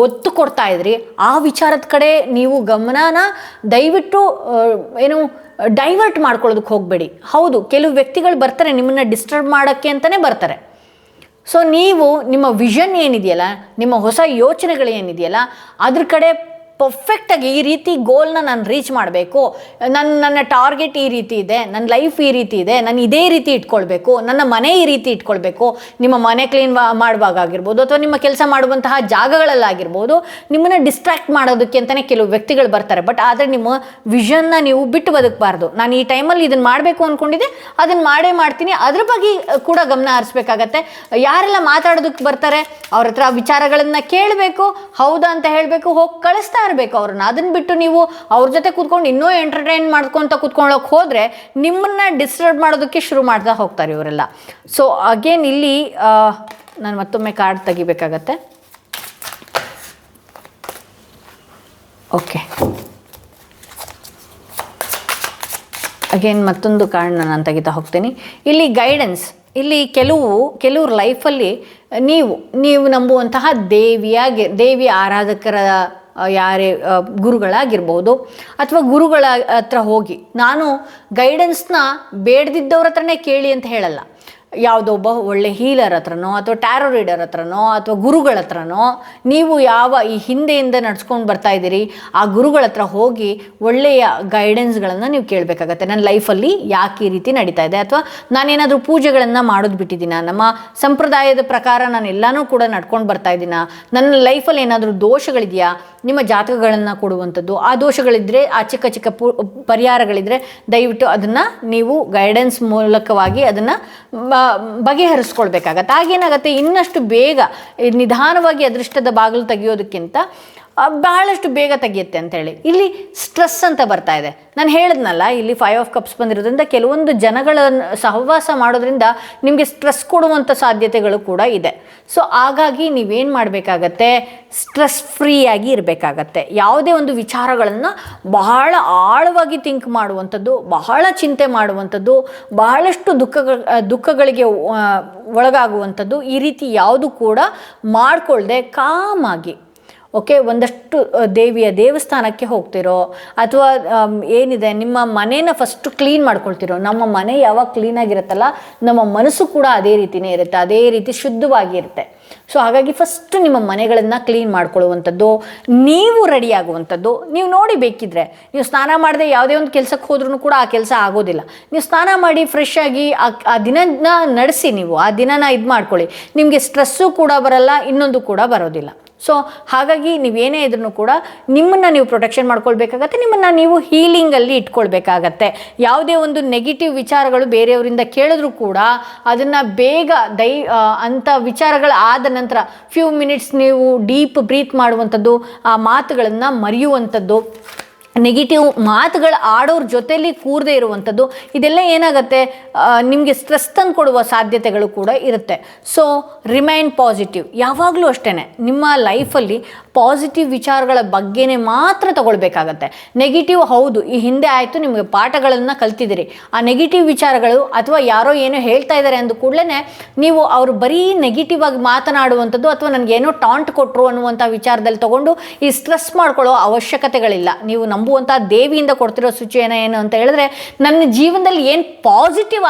ಒತ್ತು ಕೊಡ್ತಾ ಇದ್ರಿ ಆ ವಿಚಾರದ ಕಡೆ ನೀವು ಗಮನನ ದಯವಿಟ್ಟು ಡೈವರ್ಟ್ ಮಾಡ್ಕೊಳ್ಳೋದಕ್ಕೆ ಹೋಗಬೇಡಿ. ಹೌದು, ಕೆಲವು ವ್ಯಕ್ತಿಗಳು ಬರ್ತಾರೆ ನಿಮ್ಮನ್ನು ಡಿಸ್ಟರ್ಬ್ ಮಾಡೋಕ್ಕೆ ಅಂತಲೇ ಬರ್ತಾರೆ. ಸೊ ನೀವು ನಿಮ್ಮ ವಿಷನ್ ಏನಿದೆಯಲ್ಲ, ನಿಮ್ಮ ಹೊಸ ಯೋಚನೆಗಳು ಏನಿದೆಯಲ್ಲ, ಅದ್ರ ಕಡೆ ಪರ್ಫೆಕ್ಟಾಗಿ ಈ ರೀತಿ ಗೋಲ್ನ ನಾನು ರೀಚ್ ಮಾಡಬೇಕು, ನನ್ನ ಟಾರ್ಗೆಟ್ ಈ ರೀತಿ ಇದೆ, ನನ್ನ ಲೈಫ್ ಈ ರೀತಿ ಇದೆ, ನಾನು ಇದೇ ರೀತಿ ಇಟ್ಕೊಳ್ಬೇಕು, ನನ್ನ ಮನೆ ಈ ರೀತಿ ಇಟ್ಕೊಳ್ಬೇಕು. ನಿಮ್ಮ ಮನೆ ಕ್ಲೀನ್ ಮಾಡುವಾಗ ಆಗಿರ್ಬೋದು ಅಥವಾ ನಿಮ್ಮ ಕೆಲಸ ಮಾಡುವಂತಹ ಜಾಗಗಳಲ್ಲಾಗಿರ್ಬೋದು, ನಿಮ್ಮನ್ನು ಡಿಸ್ಟ್ರಾಕ್ಟ್ ಮಾಡೋದಕ್ಕೆ ಅಂತಲೇ ಕೆಲವು ವ್ಯಕ್ತಿಗಳು ಬರ್ತಾರೆ. ಬಟ್ ಆದರೆ ನಿಮ್ಮ ವಿಷನ್ನ ನೀವು ಬಿಟ್ಟು ಬದುಕಬಾರ್ದು. ನಾನು ಈ ಟೈಮಲ್ಲಿ ಇದನ್ನು ಮಾಡಬೇಕು ಅಂದ್ಕೊಂಡಿದ್ದೆ, ಅದನ್ನು ಮಾಡೇ ಮಾಡ್ತೀನಿ, ಅದ್ರ ಬಗ್ಗೆ ಕೂಡ ಗಮನ ಹರಿಸ್ಬೇಕಾಗತ್ತೆ. ಯಾರೆಲ್ಲ ಮಾತಾಡೋದಕ್ಕೆ ಬರ್ತಾರೆ ಅವ್ರ ಹತ್ರ ವಿಚಾರಗಳನ್ನು ಕೇಳಬೇಕು, ಹೌದಾ ಅಂತ ಹೇಳಬೇಕು, ಹೋಗಿ ಕಳಿಸ್ತಾ ಇರಬೇಕು ಅವ್ರನ್ನ. ಅದನ್ನ ಬಿಟ್ಟು ನೀವು ಅವ್ರ ಜೊತೆ ಕೂತ್ಕೊಂಡು ಇನ್ನೂ ಎಂಟರ್ಟೈನ್ ಮಾಡ್ಕೊತ ಕೂತ್ಕೊಳ್ಳೋಕೆ ಹೋದರೆ ನಿಮ್ಮನ್ನ ಡಿಸ್ಟರ್ಬ್ ಮಾಡೋದಕ್ಕೆ ಶುರು ಮಾಡ್ತಾ ಹೋಗ್ತಾರೆ ಇವರೆಲ್ಲ. ಸೊ ಅಗೇನ್ ಇಲ್ಲಿ ನಾನು ಮತ್ತೊಮ್ಮೆ ಕಾರ್ಡ್ ತೆಗಿಬೇಕಾಗತ್ತೆ. ಓಕೆ, ಅಗೇನ್ ಮತ್ತೊಂದು ಕಾರ್ಡ್ನ ನಾನು ತೆಗಿತಾ ಹೋಗ್ತೀನಿ. ಇಲ್ಲಿ ಗೈಡೆನ್ಸ್, ಇಲ್ಲಿ ಕೆಲವ್ರ ಲೈಫಲ್ಲಿ ನೀವು ನಂಬುವಂತಹ ದೇವಿಯ ಆರಾಧಕರ ಯಾರೇ ಗುರುಗಳಾಗಿರ್ಬೋದು ಅಥವಾ ಗುರುಗಳ ಹತ್ರ ಹೋಗಿ, ನಾನು ಗೈಡೆನ್ಸ್ನ ಬೇಡದಿದ್ದವ್ರ ಹತ್ರನೇ ಕೇಳಿ ಅಂತ ಹೇಳಲ್ಲ. ಯಾವುದೋ ಒಬ್ಬ ಒಳ್ಳೆ ಹೀಲರ್ ಹತ್ರನೋ ಅಥವಾ ಟ್ಯಾರೋ ರೀಡರ್ ಹತ್ರನೋ ಅಥವಾ ಗುರುಗಳ ಹತ್ರನೋ, ನೀವು ಈ ಹಿಂದೆಯಿಂದ ನಡ್ಸ್ಕೊಂಡು ಬರ್ತಾ ಇದ್ದೀರಿ ಆ ಗುರುಗಳ ಹತ್ರ ಹೋಗಿ ಒಳ್ಳೆಯ ಗೈಡೆನ್ಸ್ಗಳನ್ನು ನೀವು ಕೇಳಬೇಕಾಗತ್ತೆ. ನನ್ನ ಲೈಫಲ್ಲಿ ಯಾಕೆ ಈ ರೀತಿ ನಡೀತಾ ಇದೆ, ಅಥವಾ ನಾನೇನಾದರೂ ಪೂಜೆಗಳನ್ನು ಮಾಡೋದು ಬಿಟ್ಟಿದ್ದೀನ, ನಮ್ಮ ಸಂಪ್ರದಾಯದ ಪ್ರಕಾರ ನಾನು ಎಲ್ಲನೂ ಕೂಡ ನಡ್ಕೊಂಡು ಬರ್ತಾ ಇದ್ದೀನ, ನನ್ನ ಲೈಫಲ್ಲಿ ಏನಾದರೂ ದೋಷಗಳಿದೆಯಾ, ನಿಮ್ಮ ಜಾತಕಗಳನ್ನು ಕೊಡುವಂಥದ್ದು, ಆ ದೋಷಗಳಿದ್ದರೆ ಆ ಚಿಕ್ಕ ಪರಿಹಾರಗಳಿದ್ದರೆ ದಯವಿಟ್ಟು ಅದನ್ನು ನೀವು ಗೈಡೆನ್ಸ್ ಮೂಲಕವಾಗಿ ಅದನ್ನು ಬಗೆಹರಿಸ್ಕೊಳ್ಬೇಕಾಗತ್ತೆ. ಆಗೇನಾಗತ್ತೆ, ಇನ್ನಷ್ಟು ಬೇಗ ನಿಧಾನವಾಗಿ ಅದೃಷ್ಟದ ಬಾಗಿಲು ತೆಗೆಯೋದಕ್ಕಿಂತ ಬಹಳಷ್ಟು ಬೇಗ ತೆಗೆಯುತ್ತೆ ಅಂತೇಳಿ. ಇಲ್ಲಿ ಸ್ಟ್ರೆಸ್ ಅಂತ ಬರ್ತಾ ಇದೆ. ನಾನು ಹೇಳಿದ್ನಲ್ಲ, ಇಲ್ಲಿ 5 ಆಫ್ ಕಪ್ಸ್ ಬಂದಿರೋದ್ರಿಂದ ಕೆಲವೊಂದು ಜನಗಳ ಸಹವಾಸ ಮಾಡೋದ್ರಿಂದ ನಿಮಗೆ ಸ್ಟ್ರೆಸ್ ಕೊಡುವಂಥ ಸಾಧ್ಯತೆಗಳು ಕೂಡ ಇದೆ. ಸೊ ಹಾಗಾಗಿ ನೀವೇನು ಮಾಡಬೇಕಾಗತ್ತೆ, ಸ್ಟ್ರೆಸ್ ಫ್ರೀಯಾಗಿ ಇರಬೇಕಾಗತ್ತೆ. ಯಾವುದೇ ಒಂದು ವಿಚಾರಗಳನ್ನು ಬಹಳ ಆಳವಾಗಿ ಥಿಂಕ್ ಮಾಡುವಂಥದ್ದು, ಬಹಳ ಚಿಂತೆ ಮಾಡುವಂಥದ್ದು, ಬಹಳಷ್ಟು ದುಃಖಗಳಿಗೆ ಒಳಗಾಗುವಂಥದ್ದು, ಈ ರೀತಿ ಯಾವುದು ಕೂಡ ಮಾಡಿಕೊಳ್ಳದೆ ಕಾಮಾಗಿ ಒಂದಷ್ಟು ದೇವಸ್ಥಾನಕ್ಕೆ ಹೋಗ್ತಿರೋ ಅಥವಾ ಏನಿದೆ ನಿಮ್ಮ ಮನೇನ ಫಸ್ಟು ಕ್ಲೀನ್ ಮಾಡ್ಕೊಳ್ತಿರೋ. ನಮ್ಮ ಮನೆ ಯಾವಾಗ ಕ್ಲೀನಾಗಿರುತ್ತಲ್ಲ ನಮ್ಮ ಮನಸ್ಸು ಕೂಡ ಅದೇ ರೀತಿಯೇ ಇರುತ್ತೆ, ಅದೇ ರೀತಿ ಶುದ್ಧವಾಗಿರುತ್ತೆ. ಸೊ ಹಾಗಾಗಿ ಫಸ್ಟು ನಿಮ್ಮ ಮನೆಗಳನ್ನು ಕ್ಲೀನ್ ಮಾಡ್ಕೊಳ್ಳುವಂಥದ್ದು, ನೀವು ರೆಡಿ ಆಗುವಂಥದ್ದು. ನೀವು ನೋಡಿ, ಬೇಕಿದ್ರೆ ನೀವು ಸ್ನಾನ ಮಾಡದೆ ಯಾವುದೇ ಒಂದು ಕೆಲಸಕ್ಕೆ ಹೋದ್ರೂ ಕೂಡ ಆ ಕೆಲಸ ಆಗೋದಿಲ್ಲ. ನೀವು ಸ್ನಾನ ಮಾಡಿ ಫ್ರೆಶ್ ಆಗಿ ಆ ದಿನನ ನಡೆಸಿ, ನೀವು ಆ ದಿನನ ಇದು ಮಾಡ್ಕೊಳ್ಳಿ, ನಿಮಗೆ ಸ್ಟ್ರೆಸ್ಸು ಕೂಡ ಬರಲ್ಲ, ಇನ್ನೊಂದು ಕೂಡ ಬರೋದಿಲ್ಲ. ಸೊ ಹಾಗಾಗಿ ನೀವೇನೇ ಇದ್ರೂ ಕೂಡ ನಿಮ್ಮನ್ನು ನೀವು ಪ್ರೊಟೆಕ್ಷನ್ ಮಾಡ್ಕೊಳ್ಬೇಕಾಗತ್ತೆ, ನಿಮ್ಮನ್ನು ನೀವು ಹೀಲಿಂಗಲ್ಲಿ ಇಟ್ಕೊಳ್ಬೇಕಾಗತ್ತೆ. ಯಾವುದೇ ಒಂದು ನೆಗೆಟಿವ್ ವಿಚಾರಗಳು ಬೇರೆಯವರಿಂದ ಕೇಳಿದ್ರೂ ಕೂಡ ಅದನ್ನು ಬೇಗ ಅಂಥ ವಿಚಾರಗಳು ಆದ ನಂತರ ಫ್ಯೂ ಮಿನಿಟ್ಸ್ ನೀವು ಡೀಪ್ ಬ್ರೀತ್ ಮಾಡುವಂಥದ್ದು, ಆ ಮಾತುಗಳನ್ನು ಮರೆಯುವಂಥದ್ದು, ನೆಗೆಟಿವ್ ಮಾತುಗಳು ಆಡೋರ ಜೊತೆಲಿ ಕೂರದೇ ಇರುವಂಥದ್ದು, ಇದೆಲ್ಲ ಏನಾಗುತ್ತೆ, ನಿಮಗೆ ಸ್ಟ್ರೆಸ್ ತಂದು ಕೊಡುವ ಸಾಧ್ಯತೆಗಳು ಕೂಡ ಇರುತ್ತೆ. So remain positive. ಯಾವಾಗಲೂ ಅಷ್ಟೇ ನಿಮ್ಮ ಲೈಫಲ್ಲಿ ಪಾಸಿಟಿವ್ ವಿಚಾರಗಳ ಬಗ್ಗೆನೇ ಮಾತ್ರ ತಗೊಳ್ಬೇಕಾಗತ್ತೆ. ನೆಗೆಟಿವ್, ಹೌದು ಈ ಹಿಂದೆ ಆಯಿತು, ನಿಮಗೆ ಪಾಠಗಳನ್ನು ಕಲ್ತಿದ್ದೀರಿ, ಆ ನೆಗೆಟಿವ್ ವಿಚಾರಗಳು ಅಥವಾ ಯಾರೋ ಏನೋ ಹೇಳ್ತಾ ಇದ್ದಾರೆ ಅಂದ ಕೂಡಲೇ ನೀವು ಅವರು ಬರೀ ನೆಗೆಟಿವ್ ಆಗಿ ಮಾತನಾಡುವಂಥದ್ದು ಅಥವಾ ನನಗೇನೋ ಟಾಂಟ್ ಕೊಟ್ಟರು ಅನ್ನುವಂಥ ವಿಚಾರದಲ್ಲಿ ತೊಗೊಂಡು ಈ ಸ್ಟ್ರೆಸ್ ಮಾಡ್ಕೊಳ್ಳೋ ಅವಶ್ಯಕತೆಗಳಿಲ್ಲ. ನೀವು ನಂಬುವಂಥ ದೇವಿಯಿಂದ ಕೊಡ್ತಿರೋ ಸೂಚನೆ ಏನು ಅಂತ ಹೇಳಿದ್ರೆ, ನನ್ನ ಜೀವನದಲ್ಲಿ ಏನು ಪಾಸಿಟಿವ್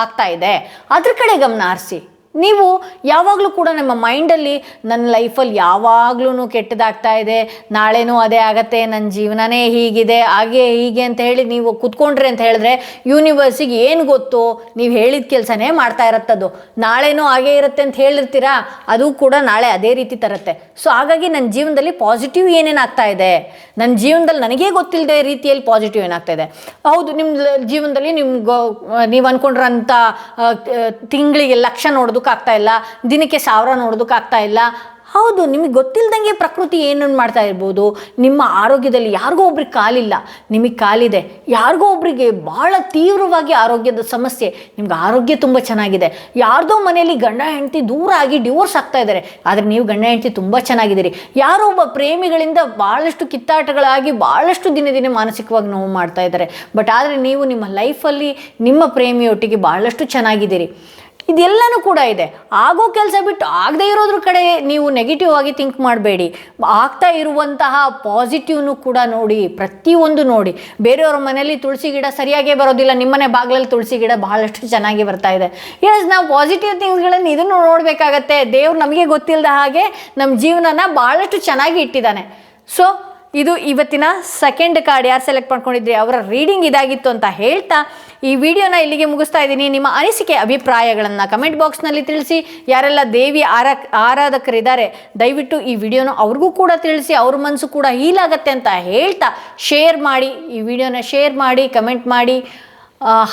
ಆಗ್ತಾ ಇದೆ ಅದ್ರ ಕಡೆ ಗಮನ ಹರಿಸಿ. ನೀವು ಯಾವಾಗಲೂ ಕೂಡ ನಿಮ್ಮ ಮೈಂಡಲ್ಲಿ ನನ್ನ ಲೈಫಲ್ಲಿ ಯಾವಾಗ್ಲೂ ಕೆಟ್ಟದಾಗ್ತಾ ಇದೆ, ನಾಳೆನೂ ಅದೇ ಆಗತ್ತೆ, ನನ್ನ ಜೀವನನೇ ಹೀಗಿದೆ, ಹಾಗೆ ಹೀಗೆ ಅಂತ ಹೇಳಿ ನೀವು ಕೂತ್ಕೊಂಡ್ರಿ ಅಂತ ಹೇಳಿದ್ರೆ ಯೂನಿವರ್ಸಿಗೆ ಏನು ಗೊತ್ತು, ನೀವು ಹೇಳಿದ ಕೆಲಸನೇ ಮಾಡ್ತಾ ಇರತ್ತದು. ನಾಳೆನೂ ಹಾಗೇ ಇರುತ್ತೆ ಅಂತ ಹೇಳಿರ್ತೀರಾ, ಅದು ಕೂಡ ನಾಳೆ ಅದೇ ರೀತಿ ತರುತ್ತೆ. ಸೊ ಹಾಗಾಗಿ ನನ್ನ ಜೀವನದಲ್ಲಿ ಪಾಸಿಟಿವ್ ಏನೇನಾಗ್ತಾ ಇದೆ, ನನ್ನ ಜೀವನದಲ್ಲಿ ನನಗೇ ಗೊತ್ತಿಲ್ಲದೆ ರೀತಿಯಲ್ಲಿ ಪಾಸಿಟಿವ್ ಏನಾಗ್ತಾ ಇದೆ. ಹೌದು, ನಿಮ್ಮ ಜೀವನದಲ್ಲಿ ನೀವು ಅಂದ್ಕೊಂಡಿರೋಂಥ ತಿಂಗಳಿಗೆ ಲಕ್ಷ ನೋಡೋದಕ್ಕಾಗ್ತಾ ಇಲ್ಲ, ದಿನಕ್ಕೆ 1000 ನೋಡೋದಕ್ಕಾಗ್ತಾ ಇಲ್ಲ. ಹೌದು, ನಿಮಗೆ ಗೊತ್ತಿಲ್ಲದಂಗೆ ಪ್ರಕೃತಿ ಏನನ್ನು ಮಾಡ್ತಾ ಇರ್ಬೋದು. ನಿಮ್ಮ ಆರೋಗ್ಯದಲ್ಲಿ ಯಾರಿಗೋ ಒಬ್ರಿಗೆ ಕಾಲಿಲ್ಲ, ನಿಮಗೆ ಕಾಲಿದೆ. ಯಾರಿಗೋ ಒಬ್ಬರಿಗೆ ಭಾಳ ತೀವ್ರವಾಗಿ ಆರೋಗ್ಯದ ಸಮಸ್ಯೆ, ನಿಮ್ಗೆ ಆರೋಗ್ಯ ತುಂಬ ಚೆನ್ನಾಗಿದೆ. ಯಾರ್ದೋ ಮನೆಯಲ್ಲಿ ಗಂಡ ಹೆಂಡತಿ ದೂರ ಆಗಿ ಡಿವೋರ್ಸ್ ಆಗ್ತಾ ಇದ್ದಾರೆ, ಆದರೆ ನೀವು ಗಂಡ ಹೆಂಡತಿ ತುಂಬ ಚೆನ್ನಾಗಿದ್ದೀರಿ. ಯಾರೋ ಒಬ್ಬ ಪ್ರೇಮಿಗಳಿಂದ ಭಾಳಷ್ಟು ಕಿತ್ತಾಟಗಳಾಗಿ ಭಾಳಷ್ಟು ದಿನ ಮಾನಸಿಕವಾಗಿ ನೋವು ಮಾಡ್ತಾ ಇದ್ದಾರೆ. ಬಟ್ ಆದರೆ ನೀವು ನಿಮ್ಮ ಲೈಫಲ್ಲಿ ನಿಮ್ಮ ಪ್ರೇಮಿಯೊಟ್ಟಿಗೆ ಭಾಳಷ್ಟು ಚೆನ್ನಾಗಿದ್ದೀರಿ. ಇದೆಲ್ಲನೂ ಕೂಡ ಇದೆ. ಆಗೋ ಕೆಲಸ ಬಿಟ್ಟು ಆಗದೇ ಇರೋದ್ರ ಕಡೆ ನೀವು ನೆಗೆಟಿವ್ ಆಗಿ ಥಿಂಕ್ ಮಾಡಬೇಡಿ. ಆಗ್ತಾ ಇರುವಂತಹ ಪಾಸಿಟಿವ್ನು ಕೂಡ ನೋಡಿ, ಪ್ರತಿಯೊಂದು ನೋಡಿ. ಬೇರೆಯವ್ರ ಮನೆಯಲ್ಲಿ ತುಳಸಿ ಗಿಡ ಸರಿಯಾಗೇ ಬರೋದಿಲ್ಲ, ನಿಮ್ಮನೆ ಬಾಗಿಲಲ್ಲಿ ತುಳಸಿ ಗಿಡ ಬಹಳಷ್ಟು ಚೆನ್ನಾಗಿ ಬರ್ತಾ ಇದೆ. ಎಸ್, ನಾವು ಪಾಸಿಟಿವ್ ಥಿಂಗ್ಸ್ಗಳನ್ನು ಇದನ್ನು ನೋಡಬೇಕಾಗತ್ತೆ. ದೇವ್ರು ನಮಗೆ ಗೊತ್ತಿಲ್ಲದ ಹಾಗೆ ನಮ್ಮ ಜೀವನನ ಭಾಳಷ್ಟು ಚೆನ್ನಾಗಿ ಇಟ್ಟಿದ್ದಾನೆ. ಸೊ ಇದು ಇವತ್ತಿನ ಸೆಕೆಂಡ್ ಕಾರ್ಡ್. ಯಾರು ಸೆಲೆಕ್ಟ್ ಮಾಡ್ಕೊಂಡಿದ್ರಿ ಅವರ ರೀಡಿಂಗ್ ಇದಾಗಿತ್ತು ಅಂತ ಹೇಳ್ತಾ ಈ ವಿಡಿಯೋನ ಇಲ್ಲಿಗೆ ಮುಗಿಸ್ತಾ ಇದ್ದೀನಿ. ನಿಮ್ಮ ಅನಿಸಿಕೆ ಅಭಿಪ್ರಾಯಗಳನ್ನು ಕಮೆಂಟ್ ಬಾಕ್ಸ್ನಲ್ಲಿ ತಿಳಿಸಿ. ಯಾರೆಲ್ಲ ದೇವಿ ಆರಾಧಕರಿದ್ದಾರೆ ದಯವಿಟ್ಟು ಈ ವಿಡಿಯೋನ ಅವ್ರಿಗೂ ಕೂಡ ತಿಳಿಸಿ, ಅವ್ರ ಮನಸ್ಸು ಕೂಡ ಹೀಲ್ ಆಗುತ್ತೆ ಅಂತ ಹೇಳ್ತಾ ಶೇರ್ ಮಾಡಿ, ಈ ವಿಡಿಯೋನ ಶೇರ್ ಮಾಡಿ, ಕಮೆಂಟ್ ಮಾಡಿ.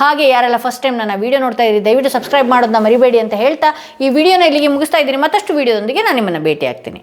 ಹಾಗೆ ಯಾರೆಲ್ಲ ಫಸ್ಟ್ ಟೈಮ್ ನನ್ನ ವಿಡಿಯೋ ನೋಡ್ತಾ ಇದ್ದೀರಿ ದಯವಿಟ್ಟು ಸಬ್ಸ್ಕ್ರೈಬ್ ಮಾಡೋದನ್ನ ಮರಿಬೇಡಿ ಅಂತ ಹೇಳ್ತಾ ಈ ವಿಡಿಯೋನ ಇಲ್ಲಿಗೆ ಮುಗಿಸ್ತಾ ಇದ್ದೀನಿ. ಮತ್ತಷ್ಟು ವಿಡಿಯೋದೊಂದಿಗೆ ನಾನು ನಿಮ್ಮನ್ನು ಭೇಟಿ ಆಗ್ತೀನಿ.